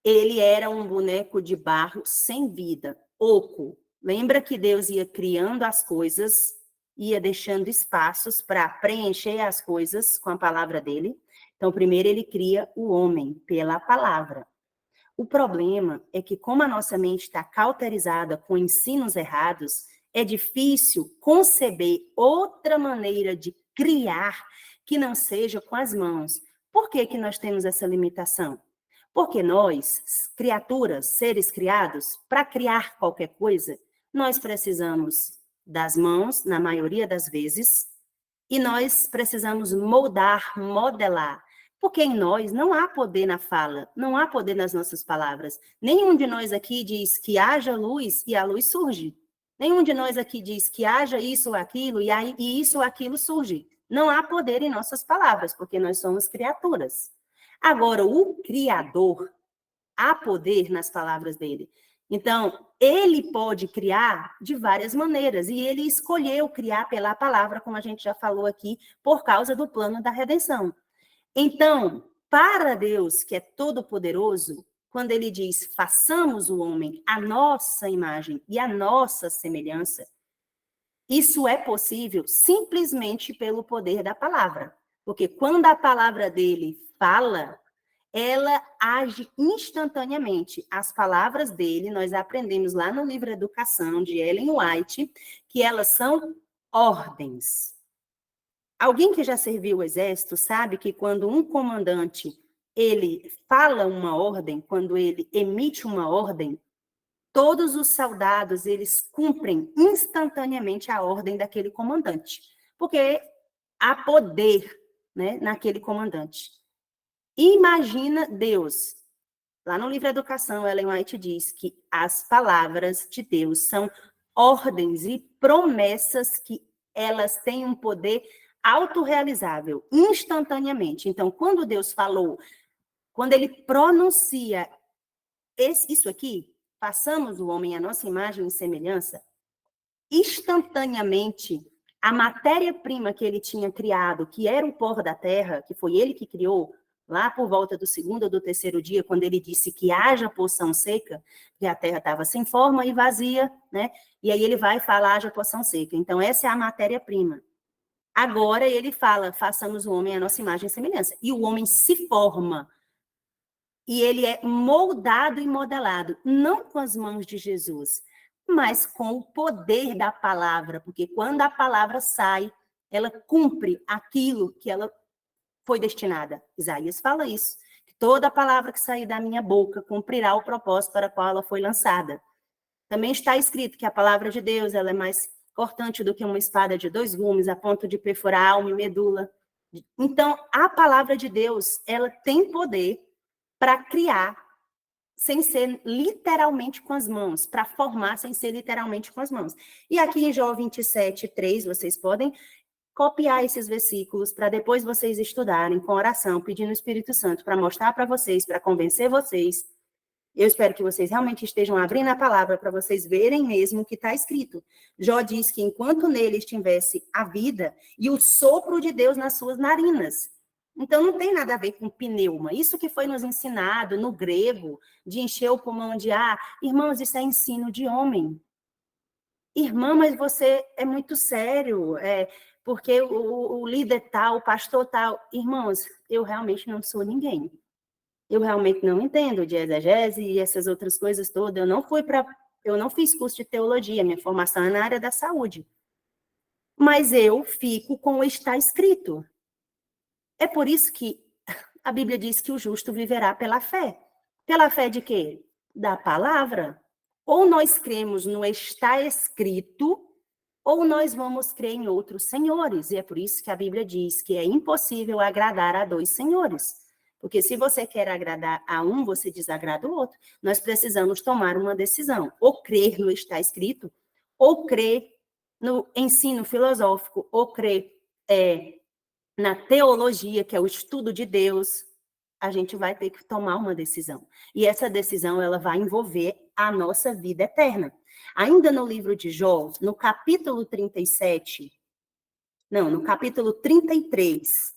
ele era um boneco de barro sem vida, oco. Lembra que Deus ia criando as coisas, ia deixando espaços para preencher as coisas com a palavra dele? Então, primeiro ele cria o homem pela palavra. O problema é que, como a nossa mente está cauterizada com ensinos errados, é difícil conceber outra maneira de criar que não seja com as mãos. Por que que nós temos essa limitação? Porque nós, criaturas, seres criados, para criar qualquer coisa, nós precisamos das mãos, na maioria das vezes, e nós precisamos moldar, modelar. Porque em nós não há poder na fala, não há poder nas nossas palavras. Nenhum de nós aqui diz que haja luz e a luz surge. Nenhum de nós aqui diz que haja isso ou aquilo e isso ou aquilo surge. Não há poder em nossas palavras, porque nós somos criaturas. Agora, o Criador, há poder nas palavras dele. Então, ele pode criar de várias maneiras, e ele escolheu criar pela palavra, como a gente já falou aqui, por causa do plano da redenção. Então, para Deus, que é todo-poderoso, quando ele diz, façamos o homem a nossa imagem e a nossa semelhança, isso é possível simplesmente pelo poder da palavra. Porque quando a palavra dele fala, ela age instantaneamente. As palavras dele, nós aprendemos lá no livro Educação, de Ellen White, que elas são ordens. Alguém que já serviu o exército sabe que quando um comandante ele fala uma ordem, quando ele emite uma ordem, todos os soldados eles cumprem instantaneamente a ordem daquele comandante, porque há poder, né, naquele comandante. Imagina Deus. Lá no livro Educação, Ellen White diz que as palavras de Deus são ordens e promessas que elas têm um poder autorrealizável, instantaneamente. Então, quando Deus falou, quando ele pronuncia isso aqui, façamos o homem à nossa imagem e semelhança, instantaneamente, a matéria-prima que ele tinha criado, que era o pó da terra, que foi ele que criou, lá por volta do segundo ou do terceiro dia, quando ele disse que haja porção seca, que a terra estava sem forma e vazia, né? E aí ele vai falar, haja porção seca. Então, essa é a matéria-prima. Agora ele fala, façamos o homem à nossa imagem e semelhança. E o homem se forma. E ele é moldado e modelado, não com as mãos de Jesus, mas com o poder da palavra, porque quando a palavra sai, ela cumpre aquilo que ela foi destinada. Isaías fala isso, que toda palavra que sair da minha boca cumprirá o propósito para o qual ela foi lançada. Também está escrito que a palavra de Deus ela é mais cortante do que uma espada de 2 gumes, a ponto de perfurar alma e medula. Então, a palavra de Deus, ela tem poder para criar sem ser literalmente com as mãos, para formar sem ser literalmente com as mãos. E aqui em Jó 27:3, vocês podem copiar esses versículos para depois vocês estudarem com oração, pedindo o Espírito Santo para mostrar para vocês, para convencer vocês. Eu espero que vocês realmente estejam abrindo a palavra para vocês verem mesmo o que está escrito. Jó diz que enquanto nele estivesse a vida e o sopro de Deus nas suas narinas. Então, não tem nada a ver com pneuma. Isso que foi nos ensinado no grego, de encher o pulmão de ar. Irmãos, isso é ensino de homem. Irmã, mas você é muito sério, porque o líder tal, o pastor tal. Irmãos, eu realmente não sou ninguém. Eu realmente não entendo de exegese e essas outras coisas todas. Eu não fiz curso de teologia, minha formação é na área da saúde. Mas eu fico com o está escrito. É por isso que a Bíblia diz que o justo viverá pela fé. Pela fé de quê? Da palavra. Ou nós cremos no está escrito, ou nós vamos crer em outros senhores. E é por isso que a Bíblia diz que é impossível agradar a 2 senhores. Porque se você quer agradar a um, você desagrada o outro. Nós precisamos tomar uma decisão. Ou crer no está escrito, ou crer no ensino filosófico, ou crer na teologia, que é o estudo de Deus. A gente vai ter que tomar uma decisão. E essa decisão, ela vai envolver a nossa vida eterna. Ainda no livro de Jó, no capítulo 37, não, no capítulo 33,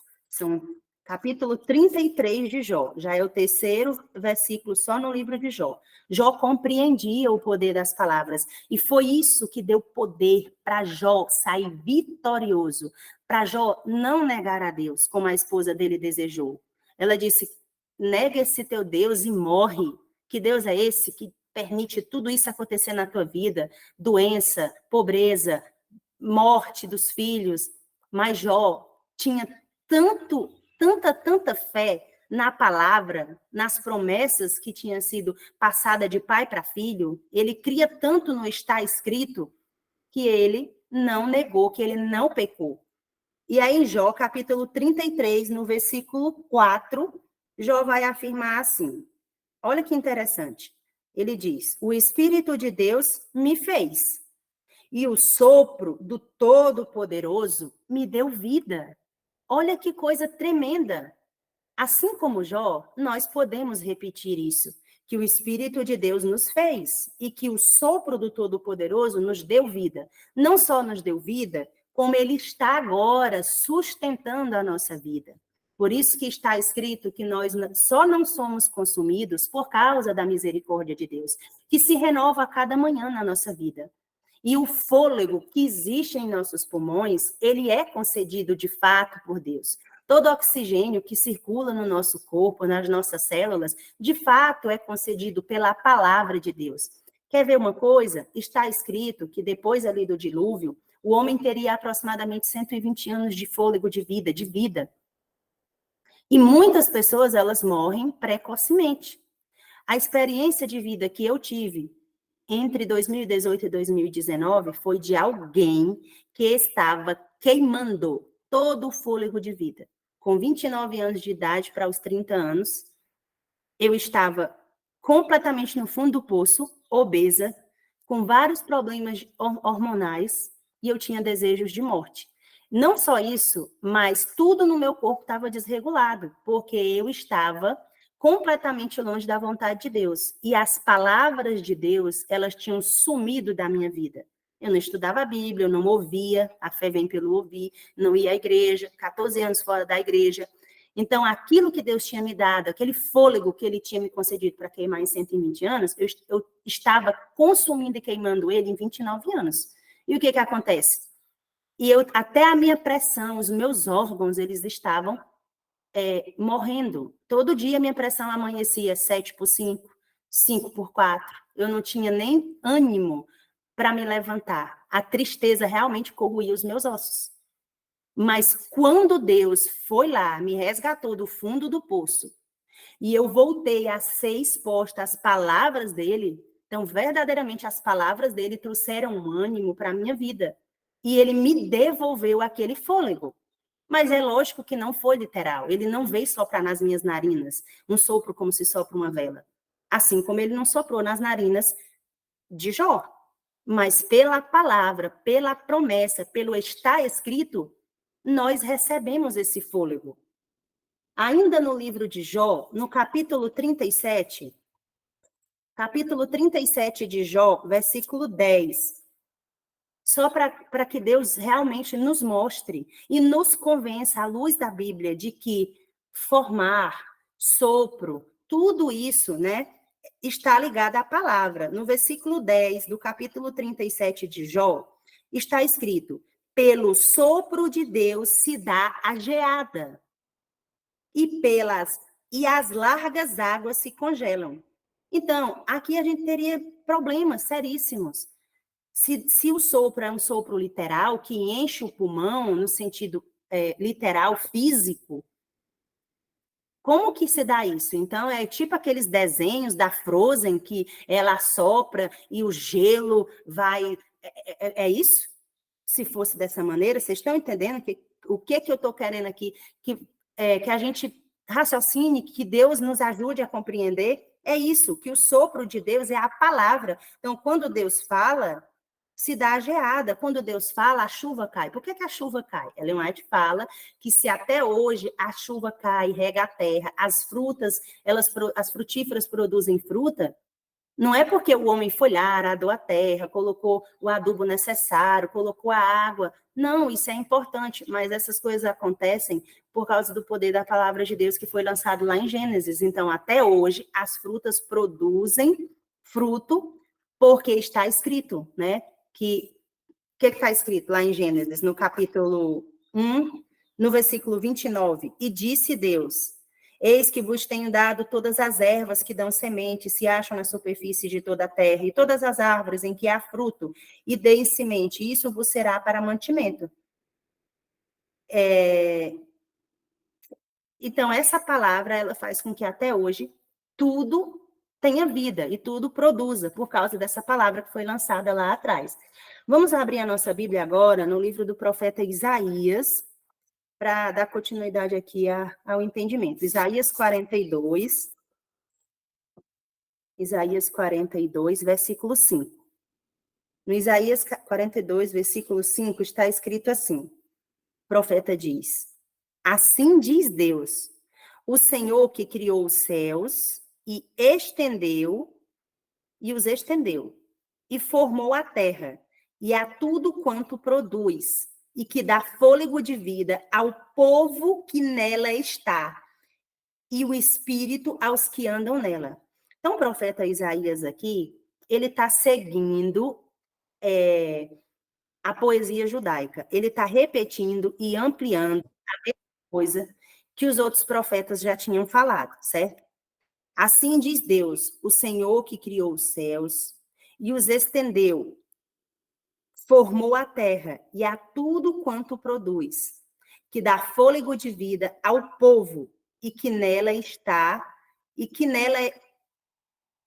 capítulo 33 de Jó, já é o terceiro versículo só no livro de Jó. Jó compreendia o poder das palavras, e foi isso que deu poder para Jó sair vitorioso, para Jó não negar a Deus, como a esposa dele desejou. Ela disse, nega esse teu Deus e morre. Que Deus é esse que permite tudo isso acontecer na tua vida? Doença, pobreza, morte dos filhos. Mas Jó tinha tanta fé na palavra, nas promessas que tinham sido passadas de pai para filho, ele cria tanto no está escrito, que ele não negou, que ele não pecou. E aí em Jó, capítulo 33, no versículo 4, Jó vai afirmar assim, olha que interessante, ele diz, o Espírito de Deus me fez, e o sopro do Todo-Poderoso me deu vida. Olha que coisa tremenda. Assim como Jó, nós podemos repetir isso, que o Espírito de Deus nos fez e que o sopro do Todo-Poderoso nos deu vida. Não só nos deu vida, como ele está agora sustentando a nossa vida. Por isso que está escrito que nós só não somos consumidos por causa da misericórdia de Deus, que se renova a cada manhã na nossa vida. E o fôlego que existe em nossos pulmões, ele é concedido de fato por Deus. Todo oxigênio que circula no nosso corpo, nas nossas células, de fato é concedido pela palavra de Deus. Quer ver uma coisa? Está escrito que depois ali do dilúvio, o homem teria aproximadamente 120 anos de fôlego de vida. E muitas pessoas, elas morrem precocemente. A experiência de vida que eu tive entre 2018 e 2019 foi de alguém que estava queimando todo o fôlego de vida. Com 29 anos de idade para os 30 anos, eu estava completamente no fundo do poço, obesa, com vários problemas hormonais, e eu tinha desejos de morte. Não só isso, mas tudo no meu corpo estava desregulado, porque eu estava completamente longe da vontade de Deus. E as palavras de Deus, elas tinham sumido da minha vida. Eu não estudava a Bíblia, eu não ouvia, a fé vem pelo ouvir, não ia à igreja, 14 anos fora da igreja. Então, aquilo que Deus tinha me dado, aquele fôlego que ele tinha me concedido para queimar em 120 anos, eu estava consumindo e queimando ele em 29 anos. E o que acontece? Até a minha pressão, os meus órgãos, eles estavam morrendo. Todo dia a minha pressão amanhecia 7/5, 5/4. Eu não tinha nem ânimo para me levantar. A tristeza realmente corroía os meus ossos. Mas quando Deus foi lá, me resgatou do fundo do poço, e eu voltei a ser exposta às palavras dele, então verdadeiramente as palavras dele trouxeram um ânimo para a minha vida. E ele me devolveu aquele fôlego. Mas é lógico que não foi literal. Ele não veio soprar nas minhas narinas, um sopro como se sopra uma vela. Assim como ele não soprou nas narinas de Jó. Mas pela palavra, pela promessa, pelo estar escrito, nós recebemos esse fôlego. Ainda no livro de Jó, no capítulo 37 de Jó, versículo 10, só para que Deus realmente nos mostre e nos convença, à luz da Bíblia, de que formar, sopro, tudo isso, né, está ligado à palavra. No versículo 10 do capítulo 37 de Jó, está escrito: pelo sopro de Deus se dá a geada, e as largas águas se congelam. Então, aqui a gente teria problemas seríssimos. Se o sopro é um sopro literal, que enche o pulmão, no sentido literal, físico, como que se dá isso? Então, é tipo aqueles desenhos da Frozen, que ela assopra e o gelo vai... É isso? Se fosse dessa maneira, vocês estão entendendo o que eu estou querendo aqui? Que a gente raciocine, que Deus nos ajude a compreender. É isso, que o sopro de Deus é a palavra. Então, quando Deus fala, se dá a geada. Quando Deus fala, a chuva cai. Por que a chuva cai? Ellen White fala que se até hoje a chuva cai, rega a terra, as frutas, as frutíferas produzem fruta, não é porque o homem foi lá, arou a terra, colocou o adubo necessário, colocou a água. Não, isso é importante, mas essas coisas acontecem por causa do poder da palavra de Deus que foi lançado lá em Gênesis. Então, até hoje, as frutas produzem fruto porque está escrito, né? O que está escrito lá em Gênesis, no capítulo 1, no versículo 29? E disse Deus: eis que vos tenho dado todas as ervas que dão semente, se acham na superfície de toda a terra, e todas as árvores em que há fruto, e deem semente, isso vos será para mantimento. Então, essa palavra, ela faz com que até hoje tudo tenha vida e tudo produza, por causa dessa palavra que foi lançada lá atrás. Vamos abrir a nossa Bíblia agora no livro do profeta Isaías, para dar continuidade aqui ao entendimento. Isaías 42, versículo 5. No Isaías 42, versículo 5, está escrito assim: o profeta diz: assim diz Deus, o Senhor que criou os céus e os estendeu, e formou a terra, e a tudo quanto produz, e que dá fôlego de vida ao povo que nela está, e o espírito aos que andam nela. Então, o profeta Isaías aqui, ele está seguindo a poesia judaica. Ele está repetindo e ampliando a mesma coisa que os outros profetas já tinham falado, certo? Assim diz Deus, o Senhor que criou os céus e os estendeu, formou a terra e a tudo quanto produz, que dá fôlego de vida ao povo e que nela está,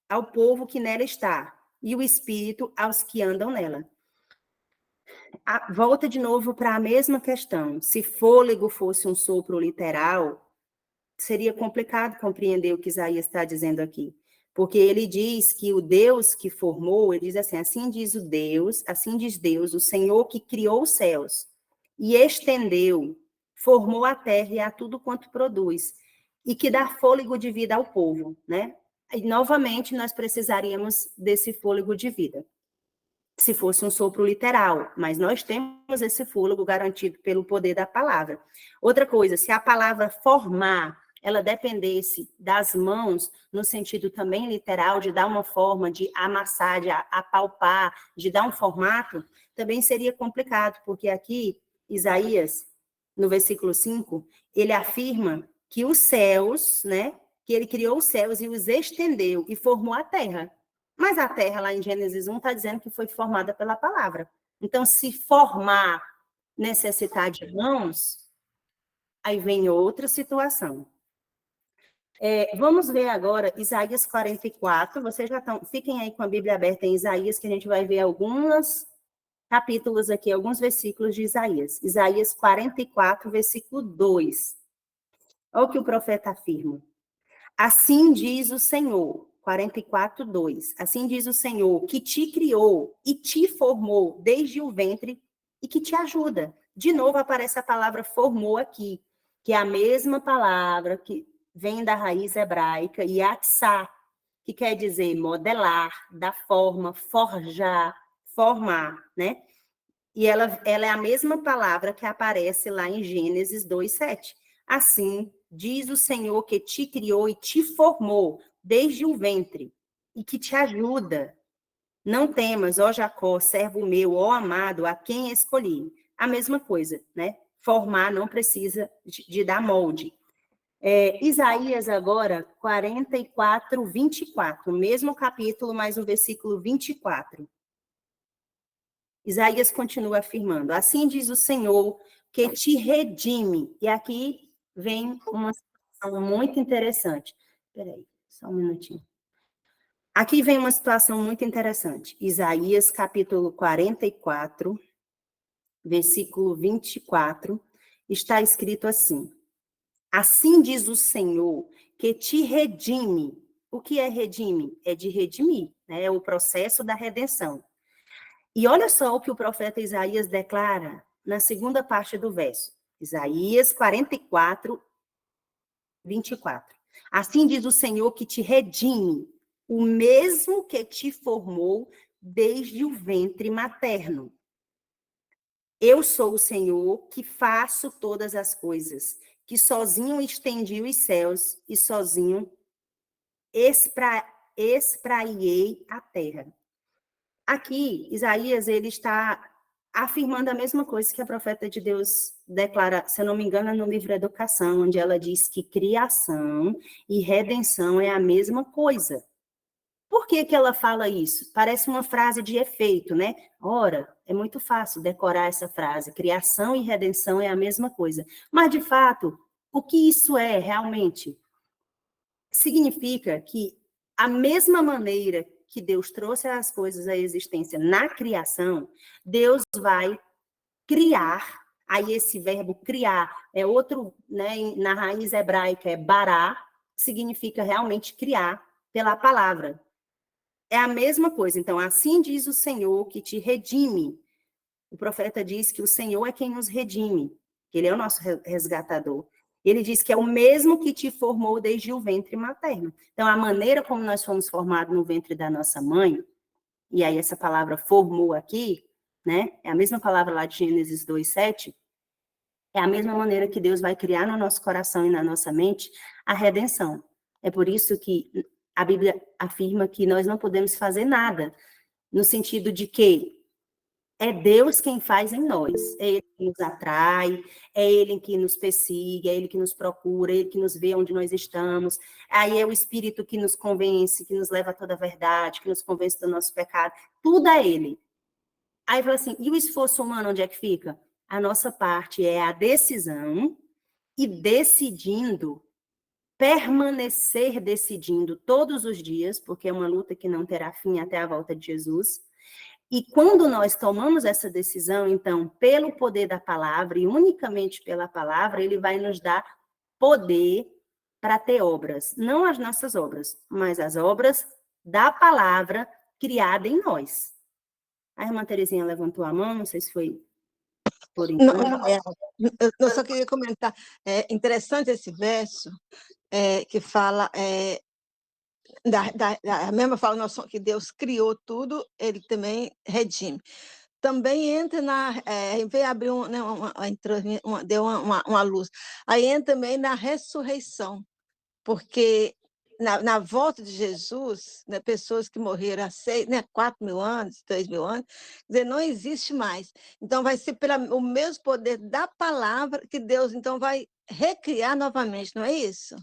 ao povo que nela está, e o espírito aos que andam nela. Volta de novo para a mesma questão. Se fôlego fosse um sopro literal, seria complicado compreender o que Isaías está dizendo aqui. Porque ele diz que o Deus que formou, ele diz assim diz Deus, o Senhor que criou os céus e estendeu, formou a terra e a tudo quanto produz, e que dá fôlego de vida ao povo, né? E, novamente, nós precisaríamos desse fôlego de vida. se fosse um sopro literal, mas nós temos esse fôlego garantido pelo poder da palavra. Outra coisa, se a palavra formar, ela dependesse das mãos, no sentido também literal, de dar uma forma, de amassar, de apalpar, de dar um formato, também seria complicado, porque aqui, Isaías, no versículo 5, ele afirma que os céus, né, que ele criou os céus e os estendeu e formou a terra. Mas a terra, lá em Gênesis 1, está dizendo que foi formada pela palavra. Então, se formar necessitar de mãos, aí vem outra situação. Vamos ver agora Isaías 44. Vocês já estão. Fiquem aí com a Bíblia aberta em Isaías, que a gente vai ver alguns capítulos aqui, alguns versículos de Isaías. Isaías 44, versículo 2. Olha o que o profeta afirma. Assim diz o Senhor, 44, 2. Assim diz o Senhor, que te criou e te formou desde o ventre e que te ajuda. De novo aparece a palavra formou aqui, que é a mesma palavra que vem da raiz hebraica, yatsá, que quer dizer modelar, dar forma, forjar, formar, né? E ela é a mesma palavra que aparece lá em Gênesis 2:7. Assim, diz o Senhor que te criou e te formou desde o ventre e que te ajuda. Não temas, ó Jacó, servo meu, ó amado, a quem escolhi. A mesma coisa, né? Formar não precisa de dar molde. Isaías agora, 44, 24. Mesmo capítulo, mas o versículo 24. Isaías continua afirmando, assim diz o Senhor, que te redime. E aqui vem uma situação muito interessante. Espera aí, só um minutinho. Aqui vem uma situação muito interessante. Isaías, capítulo 44, versículo 24, está escrito assim, assim diz o Senhor, que te redime. O que é redime? É de redimir, né? É o processo da redenção. E olha só o que o profeta Isaías declara na segunda parte do verso. Isaías 44, 24. Assim diz o Senhor que te redime, o mesmo que te formou desde o ventre materno. Eu sou o Senhor que faço todas as coisas, que sozinho estendi os céus e sozinho espraiei a terra. Aqui, Isaías, ele está afirmando a mesma coisa que a profeta de Deus declara, se eu não me engano, é no livro Educação, onde ela diz que criação e redenção é a mesma coisa. Por que que ela fala isso? Parece uma frase de efeito, né? Ora, é muito fácil decorar essa frase, criação e redenção é a mesma coisa. Mas, de fato, o que isso é realmente? Significa que a mesma maneira que Deus trouxe as coisas à existência na criação, Deus vai criar, aí esse verbo criar é outro, né, na raiz hebraica é bará, significa realmente criar pela palavra. É a mesma coisa, então assim diz o Senhor que te redime. O profeta diz que o Senhor é quem nos redime, que ele é o nosso resgatador. Ele diz que é o mesmo que te formou desde o ventre materno. Então, a maneira como nós fomos formados no ventre da nossa mãe, e aí essa palavra formou aqui, né? É a mesma palavra lá de Gênesis 2:7, é a mesma maneira que Deus vai criar no nosso coração e na nossa mente a redenção. É por isso que a Bíblia afirma que nós não podemos fazer nada, no sentido de que é Deus quem faz em nós. É Ele que nos atrai, é Ele que nos persegue, é Ele que nos procura, é Ele que nos vê onde nós estamos. Aí é o Espírito que nos convence, que nos leva a toda a verdade, que nos convence do nosso pecado. Tudo é Ele. Aí fala assim, e o esforço humano onde é que fica? A nossa parte é a decisão e decidindo, permanecer decidindo todos os dias, porque é uma luta que não terá fim até a volta de Jesus. E quando nós tomamos essa decisão, então, pelo poder da palavra, e unicamente pela palavra, ele vai nos dar poder para ter obras. Não as nossas obras, mas as obras da palavra criada em nós. A irmã Terezinha levantou a mão, não sei se foi por Não, engano. eu só queria comentar, é interessante esse verso, que fala, Da mesma forma que Deus criou tudo, ele também redime. Também entra veio abrir né, entrou, deu uma luz. Aí entra também na ressurreição, porque na volta de Jesus, né, pessoas que morreram há 4.000 anos, 3.000 anos, quer dizer, não existe mais. Então, vai ser pelo mesmo poder da palavra que Deus, então, vai recriar novamente, não é isso?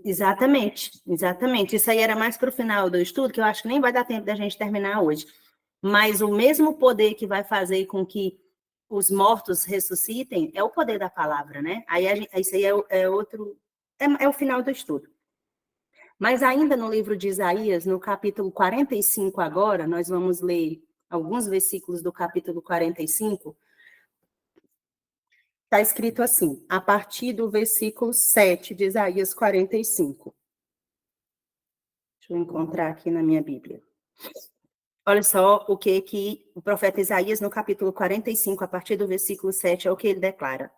Exatamente, exatamente. Isso aí era mais para o final do estudo, que eu acho que nem vai dar tempo da gente terminar hoje. Mas o mesmo poder que vai fazer com que os ressuscitem é o poder da palavra, né? Isso aí é outro, é o final do estudo. Mas ainda no livro de Isaías, no capítulo 45 agora, nós vamos ler alguns versículos do capítulo 45. Está escrito assim, a partir do versículo 7 de Isaías 45. Deixa eu encontrar aqui na minha Bíblia. Olha só o que o profeta Isaías, no capítulo 45, a partir do versículo 7, é o que ele declara.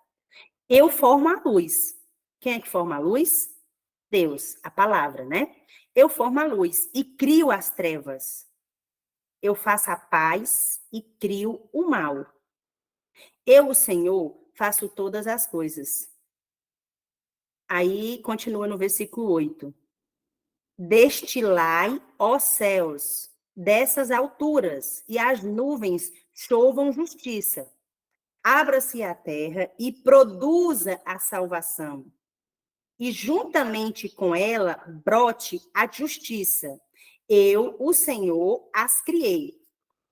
Eu formo a luz. Quem é que forma a luz? Deus, a palavra, né? Eu formo a luz e crio as trevas. Eu faço a paz e crio o mal. Eu, o Senhor, faço todas as coisas. Aí, continua no versículo 8. Destilai, ó céus, dessas alturas, e as nuvens chovam justiça. Abra-se a terra e produza a salvação. E juntamente com ela brote a justiça. Eu, o Senhor, as criei.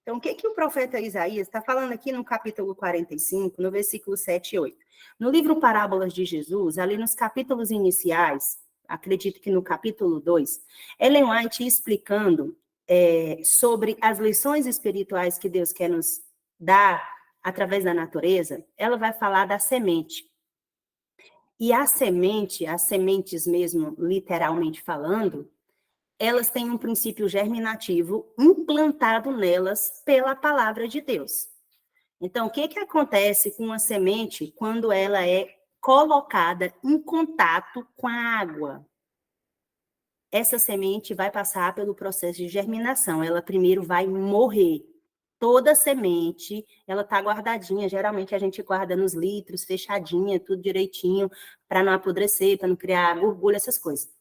Então, o que o profeta Isaías está falando aqui no capítulo 45, no versículo 7 e 8? No livro Parábolas de Jesus, ali nos capítulos iniciais, acredito que no capítulo 2, Ellen White explicando sobre as lições espirituais que Deus quer nos dar através da natureza, ela vai falar da semente. E a semente, as sementes mesmo, literalmente falando, elas têm um princípio germinativo implantado nelas pela palavra de Deus. Então, o que acontece com uma semente quando ela é colocada em contato com a água? Essa semente vai passar pelo processo de germinação. Ela primeiro vai morrer. Toda semente, ela está guardadinha. Geralmente a gente guarda nos litros, fechadinha, tudo direitinho, para não apodrecer, para não criar borbulha, essas coisas.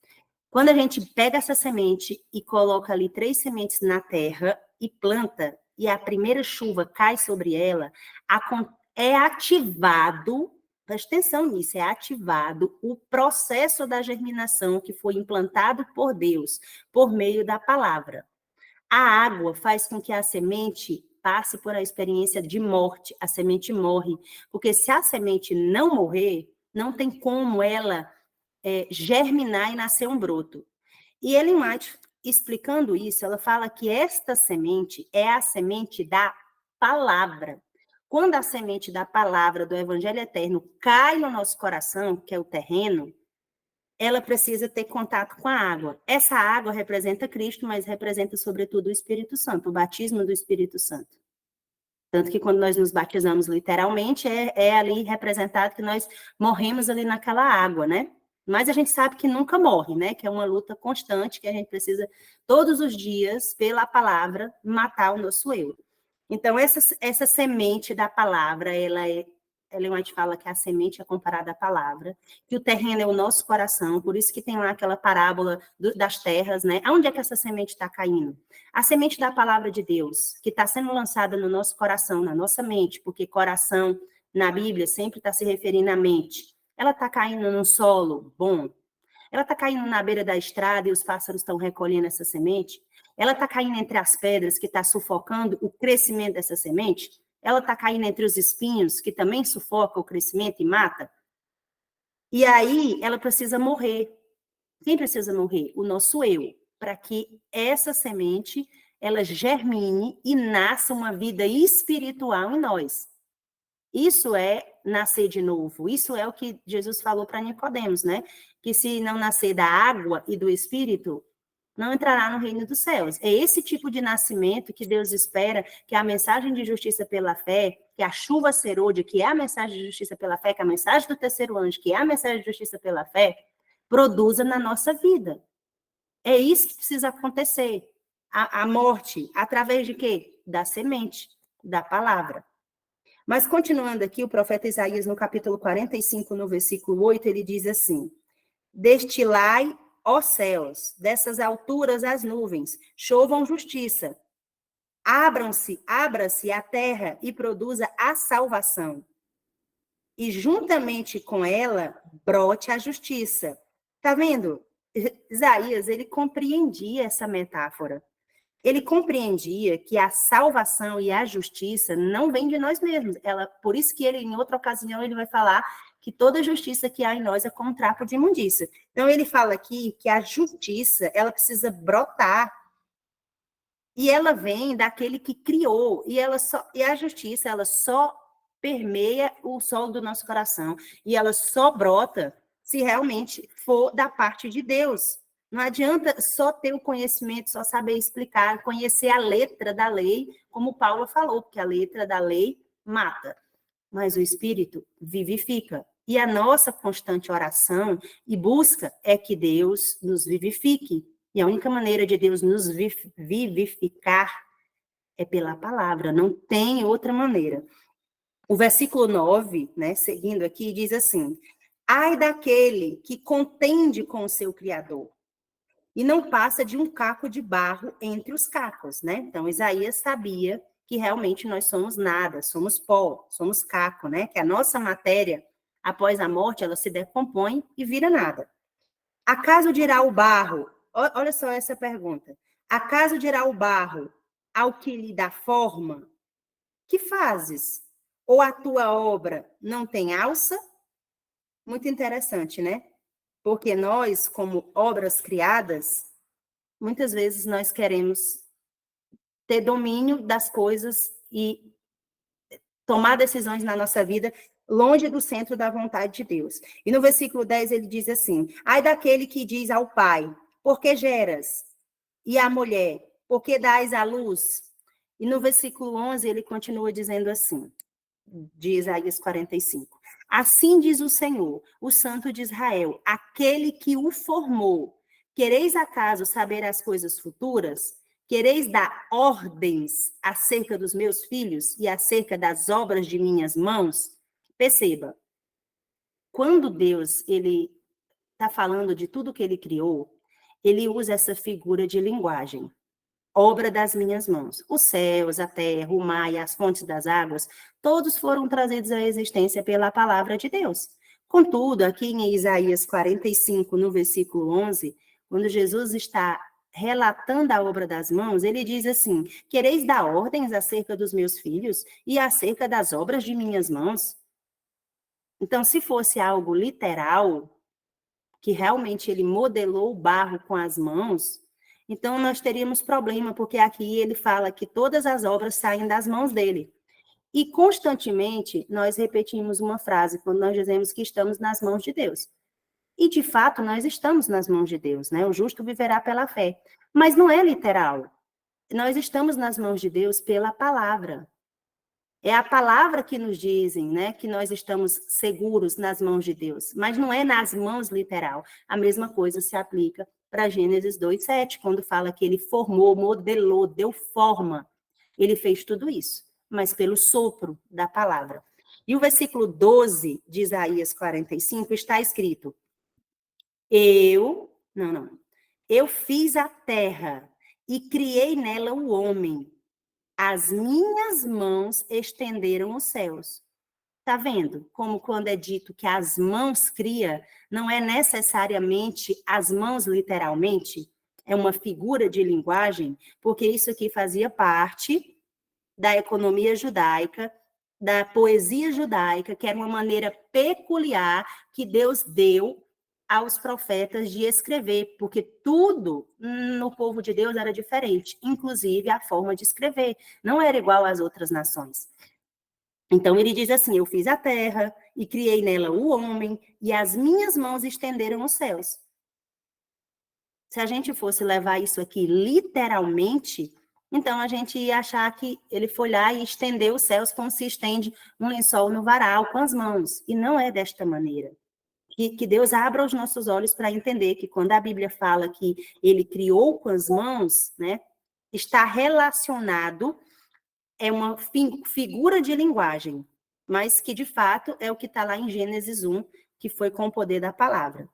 Quando a gente pega essa semente e coloca ali 3 sementes na terra e planta, e a primeira chuva cai sobre ela, é ativado, preste atenção nisso, é ativado o processo da germinação que foi implantado por Deus, por meio da palavra. A água faz com que a semente passe por a experiência de morte, a semente morre, porque se a semente não morrer, não tem como ela germinar e nascer um broto. E Ellen White, explicando isso, ela fala que esta semente é a semente da palavra. Quando a semente da palavra do Evangelho Eterno cai no nosso coração, que é o terreno, ela precisa ter contato com a água. Essa água representa Cristo, mas representa, sobretudo, o Espírito Santo, o batismo do Espírito Santo. Tanto que quando nós nos batizamos literalmente, é ali representado que nós morremos ali naquela água, né? Mas a gente sabe que nunca morre, né? Que é uma luta constante, que a gente precisa, todos os dias, pela palavra, matar o nosso eu. Então, essa semente da palavra, Ellen White fala que a semente é comparada à palavra, que o terreno é o nosso coração, por isso que tem lá aquela parábola das terras, né? Aonde é que essa semente está caindo? A semente da palavra de Deus, que está sendo lançada no nosso coração, na nossa mente, porque coração, na Bíblia, sempre está se referindo à mente. Ela está caindo no solo bom? Ela está caindo na beira da estrada e os pássaros estão recolhendo essa semente? Ela está caindo entre as pedras que está sufocando o crescimento dessa semente? Ela está caindo entre os espinhos que também sufocam o crescimento e mata? E aí ela precisa morrer. Quem precisa morrer? O nosso eu, para que essa semente ela germine e nasça uma vida espiritual em nós. Isso é nascer de novo. Isso é o que Jesus falou para Nicodemos, né? Que se não nascer da água e do Espírito, não entrará no reino dos céus. É esse tipo de nascimento que Deus espera que a mensagem de justiça pela fé, que a chuva serôdia, que é a mensagem de justiça pela fé, que a mensagem do terceiro anjo, que é a mensagem de justiça pela fé, produza na nossa vida. É isso que precisa acontecer. A morte, através de quê? Da semente, da palavra. Mas continuando aqui, o profeta Isaías, no capítulo 45, no versículo 8, ele diz assim: destilai, ó céus, dessas alturas as nuvens, chovam justiça. Abra-se a terra e produza a salvação. E juntamente com ela, brote a justiça. Tá vendo? Isaías, ele compreendia essa metáfora. Ele compreendia que a salvação e a justiça não vêm de nós mesmos. Por isso que ele, em outra ocasião, ele vai falar que toda justiça que há em nós é como um trapo de imundícia. Então, ele fala aqui que a justiça, ela precisa brotar. E ela vem daquele que criou. E a justiça, ela só permeia o solo do nosso coração. E ela só brota se realmente for da parte de Deus. Não adianta só ter o conhecimento, só saber explicar, conhecer a letra da lei, como Paulo falou, porque a letra da lei mata, mas o Espírito vivifica. E a nossa constante oração e busca é que Deus nos vivifique. E a única maneira de Deus nos vivificar é pela palavra, não tem outra maneira. O versículo 9, né, seguindo aqui, diz assim: ai daquele que contende com o seu Criador, e não passa de um caco de barro entre os cacos, né? Então, Isaías sabia que realmente nós somos nada, somos pó, somos caco, né? Que a nossa matéria, após a morte, ela se decompõe e vira nada. Acaso dirá o barro, olha só essa pergunta, acaso dirá o barro ao que lhe dá forma, que fazes? Ou a tua obra não tem alça? Muito interessante, né? Porque nós, como obras criadas, muitas vezes nós queremos ter domínio das coisas e tomar decisões na nossa vida longe do centro da vontade de Deus. E no versículo 10 ele diz assim: ai daquele que diz ao pai, por que geras? E à mulher, por que dás à luz? E no versículo 11 ele continua dizendo assim, de Isaías 45. Assim diz o Senhor, o Santo de Israel, aquele que o formou. Quereis acaso saber as coisas futuras? Quereis dar ordens acerca dos meus filhos e acerca das obras de minhas mãos? Perceba, quando Deus ele está falando de tudo que ele criou, ele usa essa figura de linguagem. Obra das minhas mãos. Os céus, a terra, o mar e as fontes das águas, todos foram trazidos à existência pela palavra de Deus. Contudo, aqui em Isaías 45, no versículo 11, quando Jesus está relatando a obra das mãos, ele diz assim: quereis dar ordens acerca dos meus filhos e acerca das obras de minhas mãos? Então, se fosse algo literal, que realmente ele modelou o barro com as mãos, então nós teríamos problema, porque aqui ele fala que todas as obras saem das mãos dele. E constantemente nós repetimos uma frase quando nós dizemos que estamos nas mãos de Deus. E de fato nós estamos nas mãos de Deus, né? O justo viverá pela fé. Mas não é literal. Nós estamos nas mãos de Deus pela palavra. É a palavra que nos dizem, né, que nós estamos seguros nas mãos de Deus, mas não é nas mãos literal. A mesma coisa se aplica para Gênesis 2:7, quando fala que ele formou, modelou, deu forma. Ele fez tudo isso, mas pelo sopro da palavra. E o versículo 12 de Isaías 45 está escrito: eu fiz a terra e criei nela o homem. As minhas mãos estenderam os céus. Tá vendo? Como quando é dito que as mãos cria, não é necessariamente as mãos literalmente, é uma figura de linguagem, porque isso aqui fazia parte da economia judaica, da poesia judaica, que era uma maneira peculiar que Deus deu aos profetas de escrever, porque tudo no povo de Deus era diferente, inclusive a forma de escrever, não era igual às outras nações. Então ele diz assim: eu fiz a terra e criei nela o homem, e as minhas mãos estenderam os céus. Se a gente fosse levar isso aqui literalmente, então a gente ia achar que ele foi lá e estendeu os céus como se estende um lençol no varal com as mãos, e não é desta maneira. que Deus abra os nossos olhos para entender que quando a Bíblia fala que ele criou com as mãos, né, está relacionado, é uma figura de linguagem, mas que de fato é o que está lá em Gênesis 1, que foi com o poder da palavra.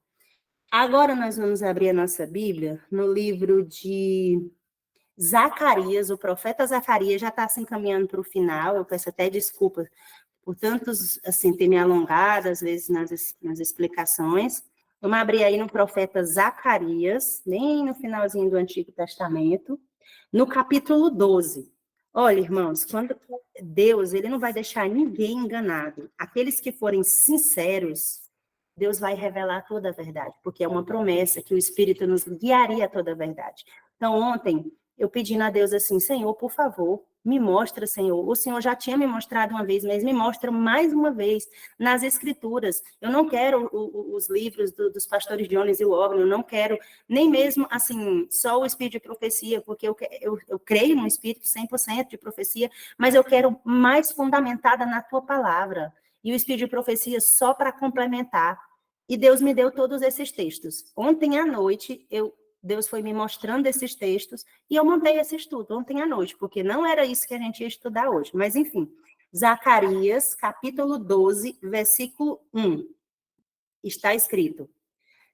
Agora nós vamos abrir a nossa Bíblia no livro de Zacarias, o profeta Zacarias já está se encaminhando para o final, eu peço até desculpas por tantos, assim, ter me alongado, às vezes, nas explicações. Vamos abrir aí no profeta Zacarias, bem no finalzinho do Antigo Testamento, no capítulo 12. Olha, irmãos, quando Deus, ele não vai deixar ninguém enganado. Aqueles que forem sinceros, Deus vai revelar toda a verdade, porque é uma promessa que o Espírito nos guiaria a toda a verdade. Então, ontem, eu pedindo a Deus assim, Senhor, por favor, me mostra, Senhor. O Senhor já tinha me mostrado uma vez, mas me mostra mais uma vez nas Escrituras. Eu não quero os livros dos pastores Jones e Warren, eu não quero nem mesmo, assim, só o Espírito de profecia, porque eu creio no Espírito 100% de profecia, mas eu quero mais fundamentada na tua palavra. E o Espírito de profecia só para complementar. E Deus me deu todos esses textos. Ontem à noite, Deus foi me mostrando esses textos e eu montei esse estudo ontem à noite, porque não era isso que a gente ia estudar hoje. Mas, enfim, Zacarias, capítulo 12, versículo 1, está escrito: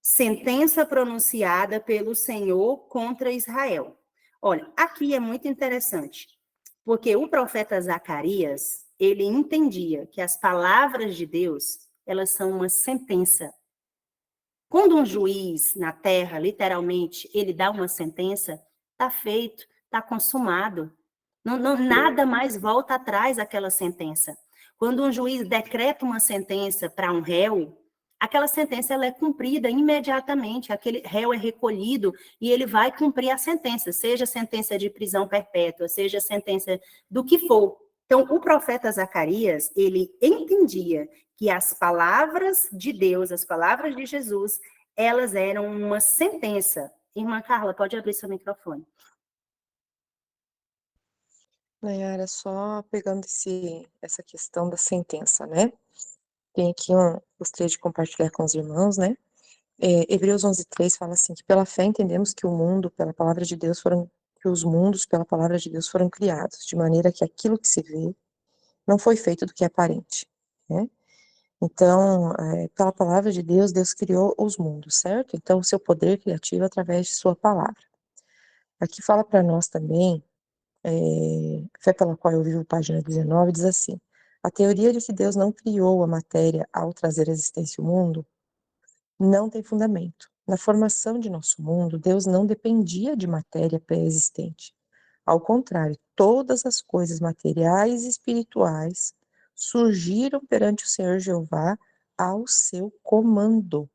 sentença pronunciada pelo Senhor contra Israel. Olha, aqui é muito interessante, porque o profeta Zacarias, ele entendia que as palavras de Deus, elas são uma sentença. Quando um juiz na terra, literalmente, ele dá uma sentença, está feito, está consumado. Nada mais volta atrás daquela sentença. Quando um juiz decreta uma sentença para um réu, aquela sentença ela é cumprida imediatamente, aquele réu é recolhido e ele vai cumprir a sentença, seja sentença de prisão perpétua, seja sentença do que for. Então, o profeta Zacarias, ele entendia que as palavras de Deus, as palavras de Jesus, elas eram uma sentença. Irmã Carla, pode abrir seu microfone. Nayara, só pegando essa questão da sentença, né? Tem aqui gostaria de compartilhar com os irmãos, né? Hebreus 11:3 fala assim, que pela fé entendemos que o mundo, pela palavra de Deus, que os mundos, pela palavra de Deus, foram criados, de maneira que aquilo que se vê não foi feito do que é aparente, né? Então, pela palavra de Deus, Deus criou os mundos, certo? Então, o seu poder criativo através de sua palavra. Aqui fala para nós também, Fé pela qual eu vivo, página 19, diz assim: a teoria de que Deus não criou a matéria ao trazer à existência o mundo não tem fundamento. Na formação de nosso mundo, Deus não dependia de matéria pré-existente. Ao contrário, todas as coisas materiais e espirituais surgiram perante o Senhor Jeová ao seu comando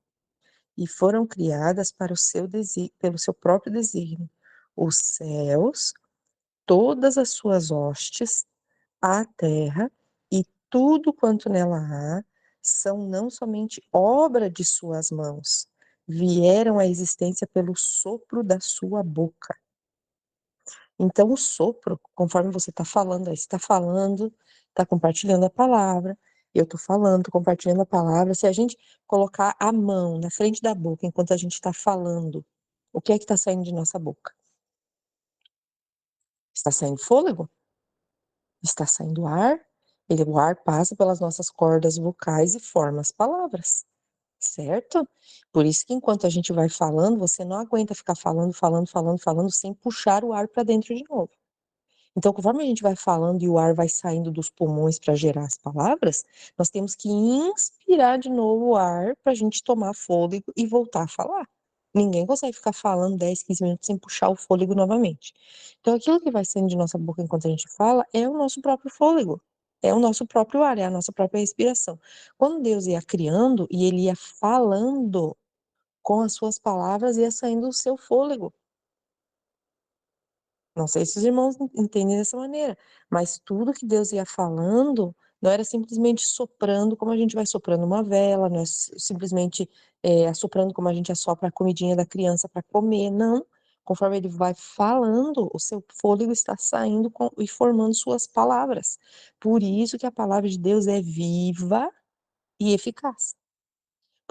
e foram criadas para pelo seu próprio desígnio. Os céus, todas as suas hostes, a terra e tudo quanto nela há, são não somente obra de suas mãos, vieram à existência pelo sopro da sua boca. Então, o sopro, conforme você está falando, aí você está falando, está compartilhando a palavra, eu estou falando, compartilhando a palavra. Se a gente colocar a mão na frente da boca enquanto a gente está falando, o que é que está saindo de nossa boca? Está saindo fôlego? Está saindo ar? O ar passa pelas nossas cordas vocais e forma as palavras, certo? Por isso que enquanto a gente vai falando, você não aguenta ficar falando, sem puxar o ar para dentro de novo. Então, conforme a gente vai falando e o ar vai saindo dos pulmões para gerar as palavras, nós temos que inspirar de novo o ar para a gente tomar fôlego e voltar a falar. Ninguém consegue ficar falando 10, 15 minutos sem puxar o fôlego novamente. Então, aquilo que vai saindo de nossa boca enquanto a gente fala é o nosso próprio fôlego, é o nosso próprio ar, é a nossa própria respiração. Quando Deus ia criando e ele ia falando com as suas palavras, ia saindo o seu fôlego. Não sei se os irmãos entendem dessa maneira, mas tudo que Deus ia falando não era simplesmente soprando como a gente vai soprando uma vela, não é simplesmente assoprando como a gente assopra a comidinha da criança para comer, não. Conforme ele vai falando, o seu fôlego está saindo e formando suas palavras. Por isso que a palavra de Deus é viva e eficaz.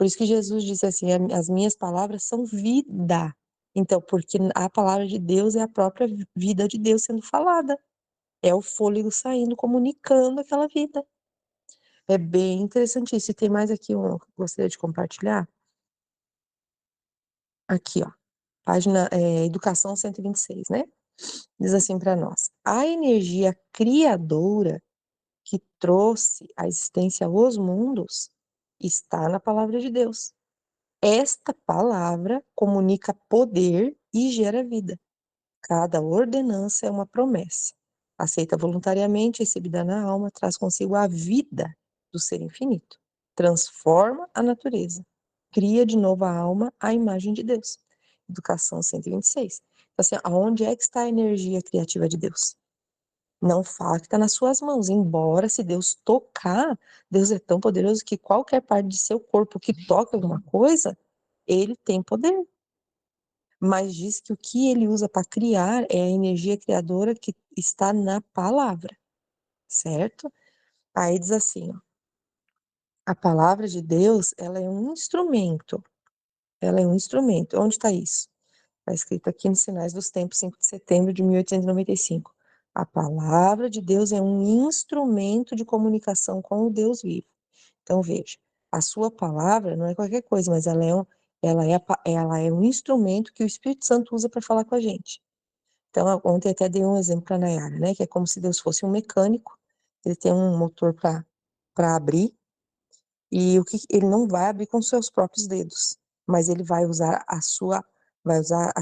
Por isso que Jesus disse assim, as minhas palavras são vida. Então, porque a palavra de Deus é a própria vida de Deus sendo falada. É o fôlego saindo, comunicando aquela vida. É bem interessante isso. E tem mais aqui um que eu gostaria de compartilhar. Aqui, ó. Página Educação 126, né? Diz assim para nós: a energia criadora que trouxe à existência os mundos está na palavra de Deus. Esta palavra comunica poder e gera vida. Cada ordenança é uma promessa. Aceita voluntariamente, recebida na alma, traz consigo a vida do ser infinito. Transforma a natureza. Cria de novo a alma à imagem de Deus. Educação 126. Então, assim, aonde é que está a energia criativa de Deus? Não fala que está nas suas mãos, embora se Deus tocar, Deus é tão poderoso que qualquer parte de seu corpo que toque alguma coisa, ele tem poder. Mas diz que o que ele usa para criar é a energia criadora que está na palavra, certo? Aí diz assim, ó, a palavra de Deus, ela é um instrumento. Ela é um instrumento. Onde está isso? Está escrito aqui nos Sinais dos Tempos, 5 de setembro de 1895. A palavra de Deus é um instrumento de comunicação com o Deus vivo. Então, veja, a sua palavra não é qualquer coisa, mas ela é um instrumento que o Espírito Santo usa para falar com a gente. Então, ontem até dei um exemplo para a Nayara, né? Que é como se Deus fosse um mecânico, ele tem um motor para abrir, e o que ele não vai abrir com seus próprios dedos, mas ele vai usar as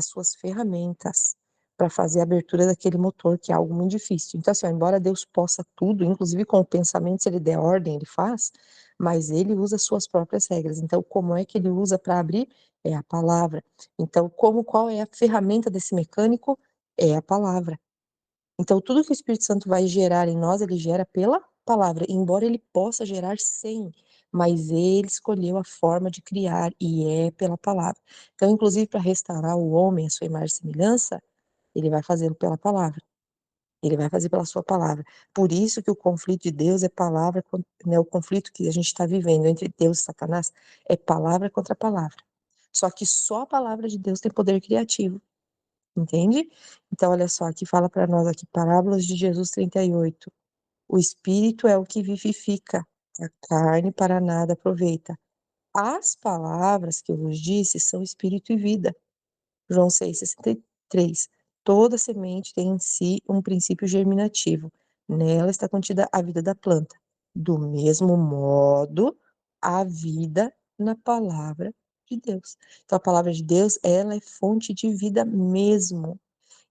suas ferramentas para fazer a abertura daquele motor, que é algo muito difícil. Então, assim, ó, embora Deus possa tudo, inclusive com o pensamento, se ele der ordem, ele faz, mas ele usa as suas próprias regras. Então, como é que ele usa para abrir? É a palavra. Então, qual é a ferramenta desse mecânico? É a palavra. Então, tudo que o Espírito Santo vai gerar em nós, ele gera pela palavra, embora ele possa gerar sem, mas ele escolheu a forma de criar e é pela palavra. Então, inclusive, para restaurar o homem, a sua imagem e semelhança, ele vai fazê-lo pela palavra. Ele vai fazer pela sua palavra. Por isso que o conflito de Deus é palavra, né, o conflito que a gente está vivendo entre Deus e Satanás é palavra contra palavra. Só que só a palavra de Deus tem poder criativo. Entende? Então, olha só, aqui fala para nós aqui, Parábolas de Jesus 38. O espírito é o que vivifica, a carne para nada aproveita. As palavras que eu vos disse são espírito e vida. João 6,63. Toda semente tem em si um princípio germinativo. Nela está contida a vida da planta. Do mesmo modo, a vida na palavra de Deus. Então, a palavra de Deus, ela é fonte de vida mesmo.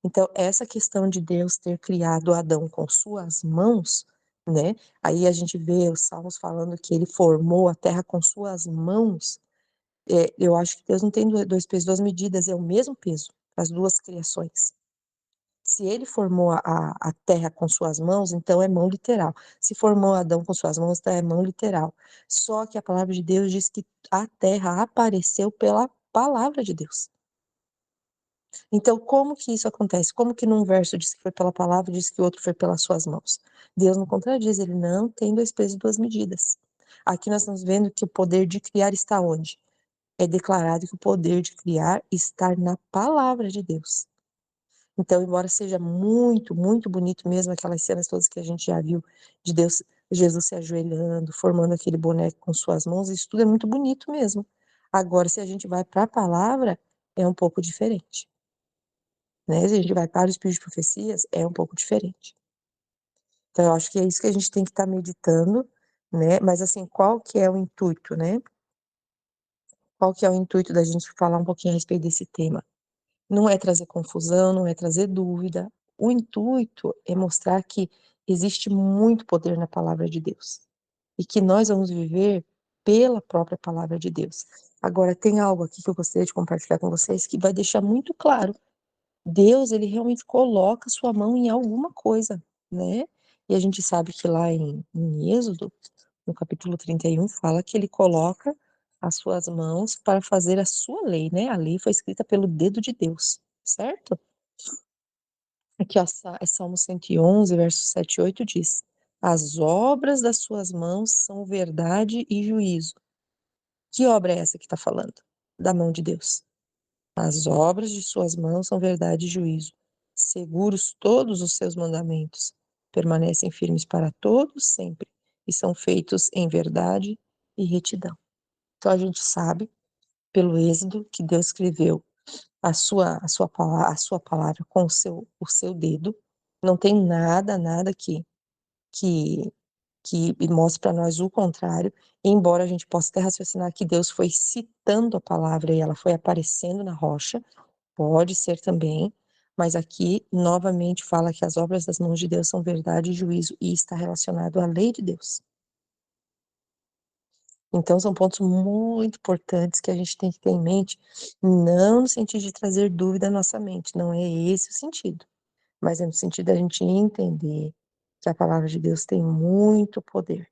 Então, essa questão de Deus ter criado Adão com suas mãos, né? Aí a gente vê os Salmos falando que ele formou a terra com suas mãos. Eu acho que Deus não tem dois pesos, duas medidas, é o mesmo peso para as duas criações. Se ele formou a terra com suas mãos, então é mão literal. Se formou Adão com suas mãos, então é mão literal. Só que a palavra de Deus diz que a terra apareceu pela palavra de Deus. Então, como que isso acontece? Como que num verso diz que foi pela palavra, diz que o outro foi pelas suas mãos? Deus não contradiz, ele não tem dois pesos e duas medidas. Aqui nós estamos vendo que o poder de criar está onde? É declarado que o poder de criar está na palavra de Deus. Então, embora seja muito, muito bonito mesmo aquelas cenas todas que a gente já viu de Deus, Jesus se ajoelhando, formando aquele boneco com suas mãos, isso tudo é muito bonito mesmo. Agora, se a gente vai para a palavra, é um pouco diferente. Né? Se a gente vai para o espírito de profecias, é um pouco diferente. Então, eu acho que é isso que a gente tem que estar meditando, né? Mas, assim, qual que é o intuito, né? Qual que é o intuito da gente falar um pouquinho a respeito desse tema? Não é trazer confusão, não é trazer dúvida. O intuito é mostrar que existe muito poder na palavra de Deus e que nós vamos viver pela própria palavra de Deus. Agora, tem algo aqui que eu gostaria de compartilhar com vocês que vai deixar muito claro. Deus, ele realmente coloca sua mão em alguma coisa, né? E a gente sabe que lá em Êxodo, no capítulo 31, fala que ele coloca as suas mãos para fazer a sua lei, né? A lei foi escrita pelo dedo de Deus, certo? Aqui, ó, é Salmo 111, versos 7 e 8 diz: as obras das suas mãos são verdade e juízo. Que obra é essa que está falando? Da mão de Deus. As obras de suas mãos são verdade e juízo. Seguros todos os seus mandamentos. Permanecem firmes para todos sempre. E são feitos em verdade e retidão. Então a gente sabe, pelo Êxodo, que Deus escreveu a sua palavra com o seu dedo. Não tem nada que, que mostre para nós o contrário, embora a gente possa até raciocinar que Deus foi citando a palavra e ela foi aparecendo na rocha, pode ser também, mas aqui novamente fala que as obras das mãos de Deus são verdade e juízo e está relacionado à lei de Deus. Então, são pontos muito importantes que a gente tem que ter em mente, não no sentido de trazer dúvida à nossa mente, não é esse o sentido, mas é no sentido da gente entender que a palavra de Deus tem muito poder.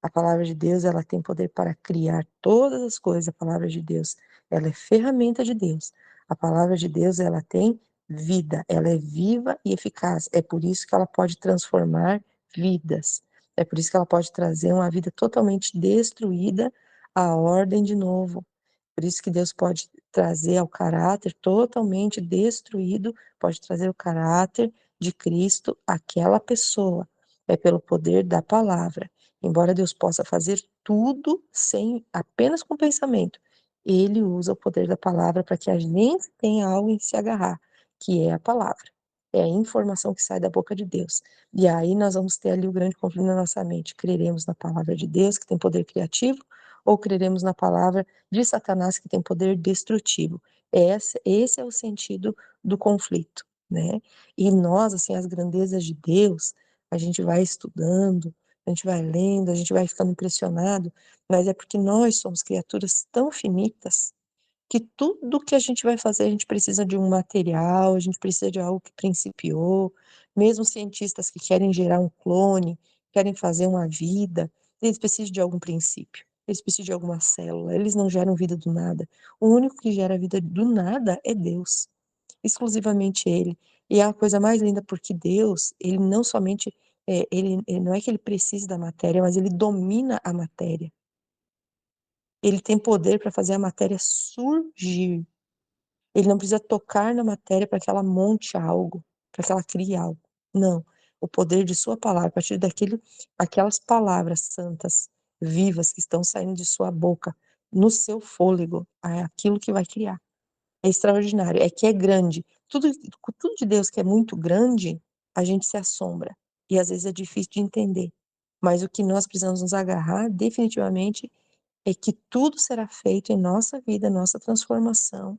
A palavra de Deus, ela tem poder para criar todas as coisas. A palavra de Deus, ela é ferramenta de Deus. A palavra de Deus, ela tem vida, ela é viva e eficaz. É por isso que ela pode transformar vidas. É por isso que ela pode trazer uma vida totalmente destruída à ordem de novo. Por isso que Deus pode trazer ao caráter totalmente destruído, pode trazer o caráter de Cristo àquela pessoa. É pelo poder da palavra. Embora Deus possa fazer tudo sem apenas com pensamento, ele usa o poder da palavra para que a gente tenha algo em se agarrar, que é a palavra. É a informação que sai da boca de Deus. E aí nós vamos ter ali o grande conflito na nossa mente. Creremos na palavra de Deus, que tem poder criativo, ou creremos na palavra de Satanás, que tem poder destrutivo. Esse é o sentido do conflito, né? E nós, assim, as grandezas de Deus, a gente vai estudando, a gente vai lendo, a gente vai ficando impressionado, mas é porque nós somos criaturas tão finitas que tudo que a gente vai fazer, a gente precisa de um material, a gente precisa de algo que principiou, mesmo cientistas que querem gerar um clone, querem fazer uma vida, eles precisam de algum princípio, eles precisam de alguma célula, eles não geram vida do nada. O único que gera vida do nada é Deus, exclusivamente Ele. E é a coisa mais linda porque Deus, Ele não somente, ele não é que Ele precise da matéria, mas Ele domina a matéria. Ele tem poder para fazer a matéria surgir. Ele não precisa tocar na matéria para que ela monte algo, para que ela crie algo. Não. O poder de sua palavra, a partir aquelas palavras santas, vivas, que estão saindo de sua boca, no seu fôlego, é aquilo que vai criar. É extraordinário, é que é grande. Tudo de Deus que é muito grande, a gente se assombra. E às vezes é difícil de entender. Mas o que nós precisamos nos agarrar, definitivamente, é que tudo será feito em nossa vida, nossa transformação.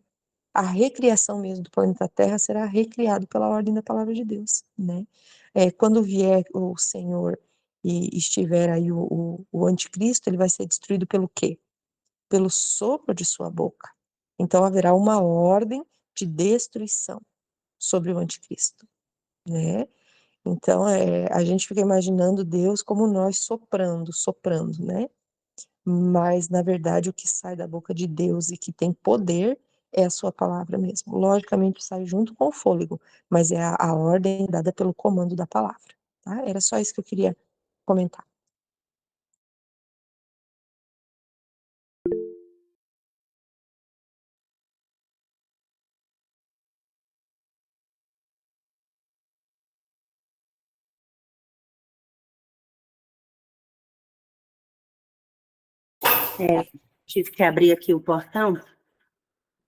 A recriação mesmo do planeta Terra será recriado pela ordem da palavra de Deus, né? Quando vier o Senhor e estiver aí o anticristo, ele vai ser destruído pelo quê? Pelo sopro de sua boca. Então haverá uma ordem de destruição sobre o anticristo, né? Então a gente fica imaginando Deus como nós soprando, né? Mas, na verdade, o que sai da boca de Deus e que tem poder é a sua palavra mesmo. Logicamente, sai junto com o fôlego, mas é a ordem dada pelo comando da palavra. Tá? Era só isso que eu queria comentar. Tive que abrir aqui o portão,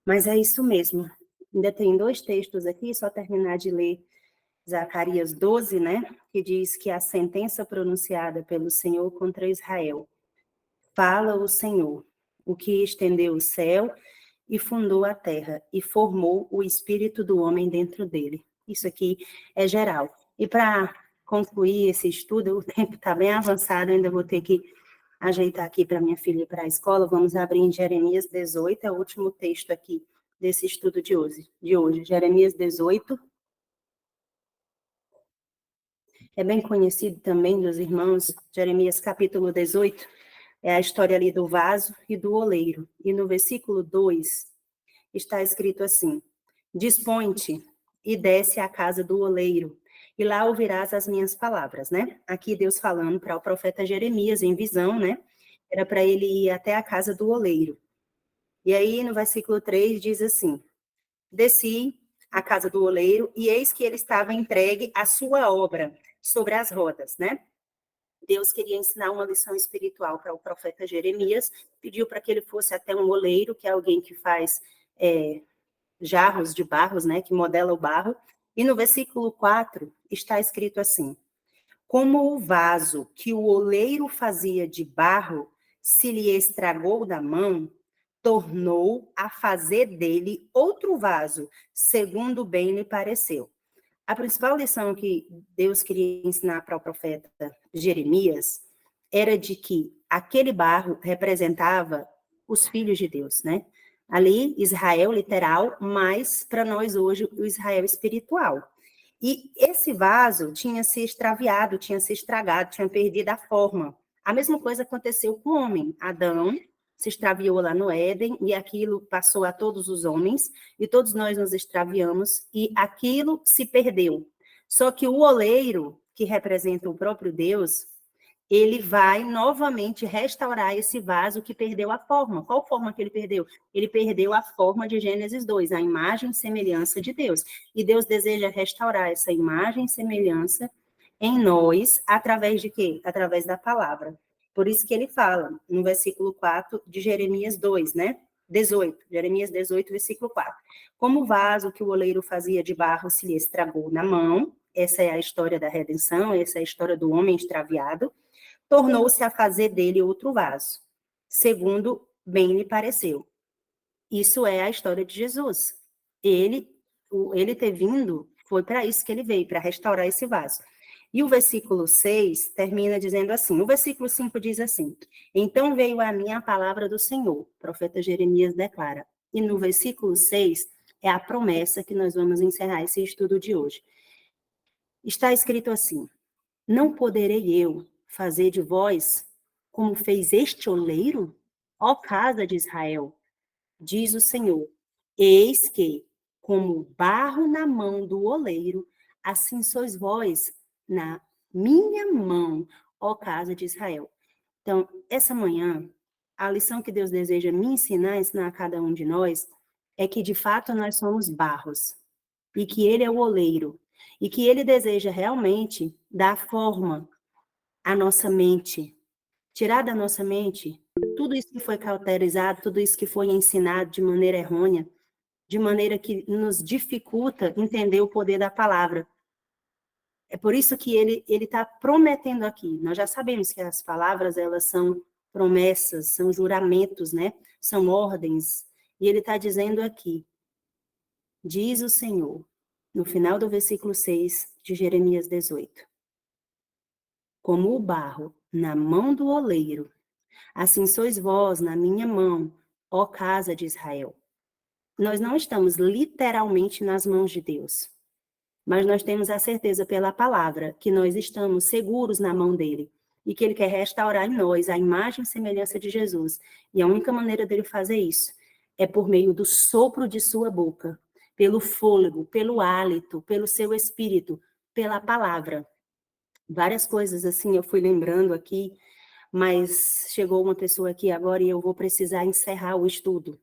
mas é isso mesmo. Ainda tem 2 textos aqui, só terminar de ler Zacarias 12, né? Que diz que a sentença pronunciada pelo Senhor contra Israel. Fala o Senhor, o que estendeu o céu e fundou a terra, e formou o espírito do homem dentro dele. Isso aqui é geral. E para concluir esse estudo, o tempo está bem avançado, ainda vou ter que ajeitar aqui para minha filha ir para a escola. Vamos abrir em Jeremias 18, é o último texto aqui desse estudo de hoje. Jeremias 18. É bem conhecido também dos irmãos, Jeremias capítulo 18, é a história ali do vaso e do oleiro. E no versículo 2 está escrito assim: Dispõe-te e desce à casa do oleiro, e lá ouvirás as minhas palavras, né? Aqui Deus falando para o profeta Jeremias em visão, né? era para ele ir até a casa do oleiro. E aí, no versículo 3, diz assim: desci à casa do oleiro, e eis que ele estava entregue à sua obra sobre as rodas, né? Deus queria ensinar uma lição espiritual para o profeta Jeremias, pediu para que ele fosse até um oleiro, que é alguém que faz jarros de barros, né? Que modela o barro. E no versículo 4 está escrito assim: como o vaso que o oleiro fazia de barro se lhe estragou da mão, tornou a fazer dele outro vaso, segundo bem lhe pareceu. A principal lição que Deus queria ensinar para o profeta Jeremias era de que aquele barro representava os filhos de Deus, né? Ali, Israel literal, mas para nós hoje, o Israel espiritual. E esse vaso tinha se extraviado, tinha se estragado, tinha perdido a forma. A mesma coisa aconteceu com o homem. Adão se extraviou lá no Éden, e aquilo passou a todos os homens, e todos nós nos extraviamos, e aquilo se perdeu. Só que o oleiro, que representa o próprio Deus, ele vai novamente restaurar esse vaso que perdeu a forma. Qual forma que ele perdeu? Ele perdeu a forma de Gênesis 2, a imagem e semelhança de Deus. E Deus deseja restaurar essa imagem e semelhança em nós, através de quê? Através da palavra. Por isso que ele fala, no versículo 4 de Jeremias 2, né? 18, Jeremias 18, versículo 4. Como o vaso que o oleiro fazia de barro se lhe estragou na mão, essa é a história da redenção, essa é a história do homem extraviado, tornou-se a fazer dele outro vaso, segundo bem lhe pareceu. Isso é a história de Jesus. Ele ter vindo, foi para isso que ele veio, para restaurar esse vaso. E o versículo 6 termina dizendo assim, o versículo 5 diz assim: então veio a mim a palavra do Senhor, o profeta Jeremias declara. E no versículo 6 é a promessa que nós vamos encerrar esse estudo de hoje. Está escrito assim: não poderei eu fazer de vós como fez este oleiro, ó casa de Israel, diz o Senhor. Eis que, como barro na mão do oleiro, assim sois vós na minha mão, ó casa de Israel. Então, essa manhã, a lição que Deus deseja me ensinar a cada um de nós, é que de fato nós somos barros, e que Ele é o oleiro, e que Ele deseja realmente dar forma à nossa mente, tirar da nossa mente tudo isso que foi cauterizado, tudo isso que foi ensinado de maneira errônea, de maneira que nos dificulta entender o poder da palavra. É por isso que ele está prometendo aqui. Nós já sabemos que as palavras, elas são promessas, são juramentos, né? São ordens. E ele está dizendo aqui, diz o Senhor, no final do versículo 6 de Jeremias 18. Como o barro na mão do oleiro, assim sois vós na minha mão, ó casa de Israel. Nós não estamos literalmente nas mãos de Deus, mas nós temos a certeza pela palavra que nós estamos seguros na mão dele e que ele quer restaurar em nós a imagem e semelhança de Jesus. E a única maneira dele fazer isso é por meio do sopro de sua boca, pelo fôlego, pelo hálito, pelo seu espírito, pela palavra. Várias coisas assim eu fui lembrando aqui, mas chegou uma pessoa aqui agora e eu vou precisar encerrar o estudo.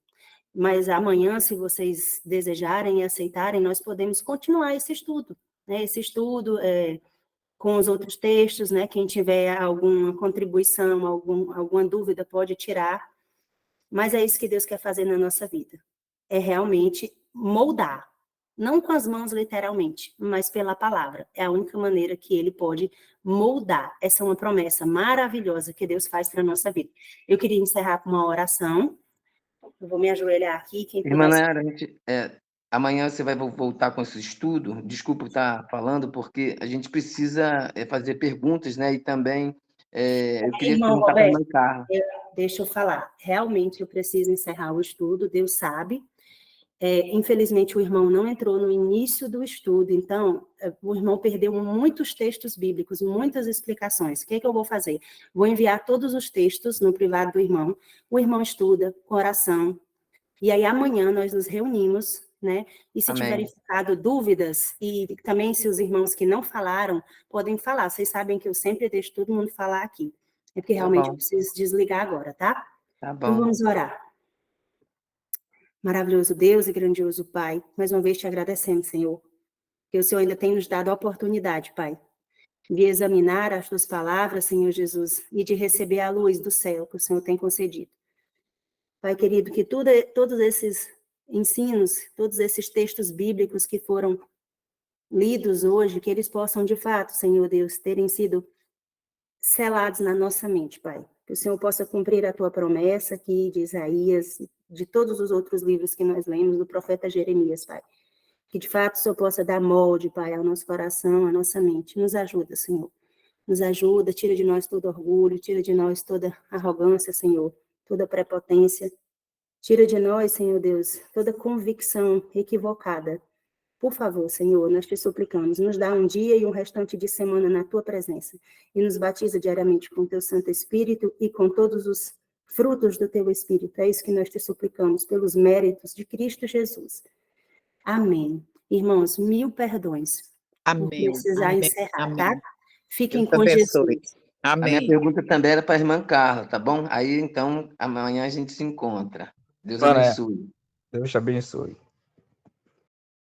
Mas amanhã, se vocês desejarem e aceitarem, nós podemos continuar esse estudo, né? Esse estudo com os outros textos, né? Quem tiver alguma contribuição, alguma dúvida pode tirar. Mas é isso que Deus quer fazer na nossa vida. É realmente moldar. Não com as mãos, literalmente, mas pela palavra. É a única maneira que ele pode moldar. Essa é uma promessa maravilhosa que Deus faz para a nossa vida. Eu queria encerrar com uma oração. Eu vou me ajoelhar aqui, quem Irmã puder. Nayara, amanhã você vai voltar com esse estudo. Desculpa estar falando, porque a gente precisa fazer perguntas, né? E também eu queria Irmão perguntar para a Roberto, irmã Carla. deixa eu falar. Realmente eu preciso encerrar o estudo, Deus sabe. Infelizmente, o irmão não entrou no início do estudo, então, o irmão perdeu muitos textos bíblicos, muitas explicações. O que é que eu vou fazer? Vou enviar todos os textos no privado do irmão, o irmão estuda, com oração, e aí amanhã nós nos reunimos, né? E se tiverem Amém. ficado dúvidas, e também se os irmãos que não falaram, podem falar. Vocês sabem que eu sempre deixo todo mundo falar aqui. É porque Tá realmente eu bom, preciso desligar agora, tá? tá Então bom. vamos orar. Maravilhoso Deus e grandioso Pai, mais uma vez te agradecendo, Senhor, que o Senhor ainda tem nos dado a oportunidade, Pai, de examinar as tuas palavras, Senhor Jesus, e de receber a luz do céu que o Senhor tem concedido. Pai querido, que todos esses ensinos, todos esses textos bíblicos que foram lidos hoje, que eles possam, de fato, Senhor Deus, terem sido selados na nossa mente, Pai. Que o Senhor possa cumprir a tua promessa aqui de Isaías, de todos os outros livros que nós lemos, do profeta Jeremias, Pai. Que, de fato, o Senhor possa dar molde, Pai, ao nosso coração, à nossa mente. Nos ajuda, Senhor. Nos ajuda, tira de nós todo orgulho, tira de nós toda arrogância, Senhor, toda prepotência. Tira de nós, Senhor Deus, toda convicção equivocada. Por favor, Senhor, nós te suplicamos, nos dá um dia e um restante de semana na tua presença e nos batiza diariamente com teu Santo Espírito e com todos os frutos do teu Espírito. É isso que nós te suplicamos, pelos méritos de Cristo Jesus. Amém. Irmãos, 1000 perdões por Amém. precisar Amém. encerrar, tá? Amém. Fiquem Deus com abençoe. Jesus. A minha Amém. pergunta também era para a irmã Carla, tá bom? Aí, então, amanhã a gente se encontra. Deus Mané, abençoe. Deus te abençoe.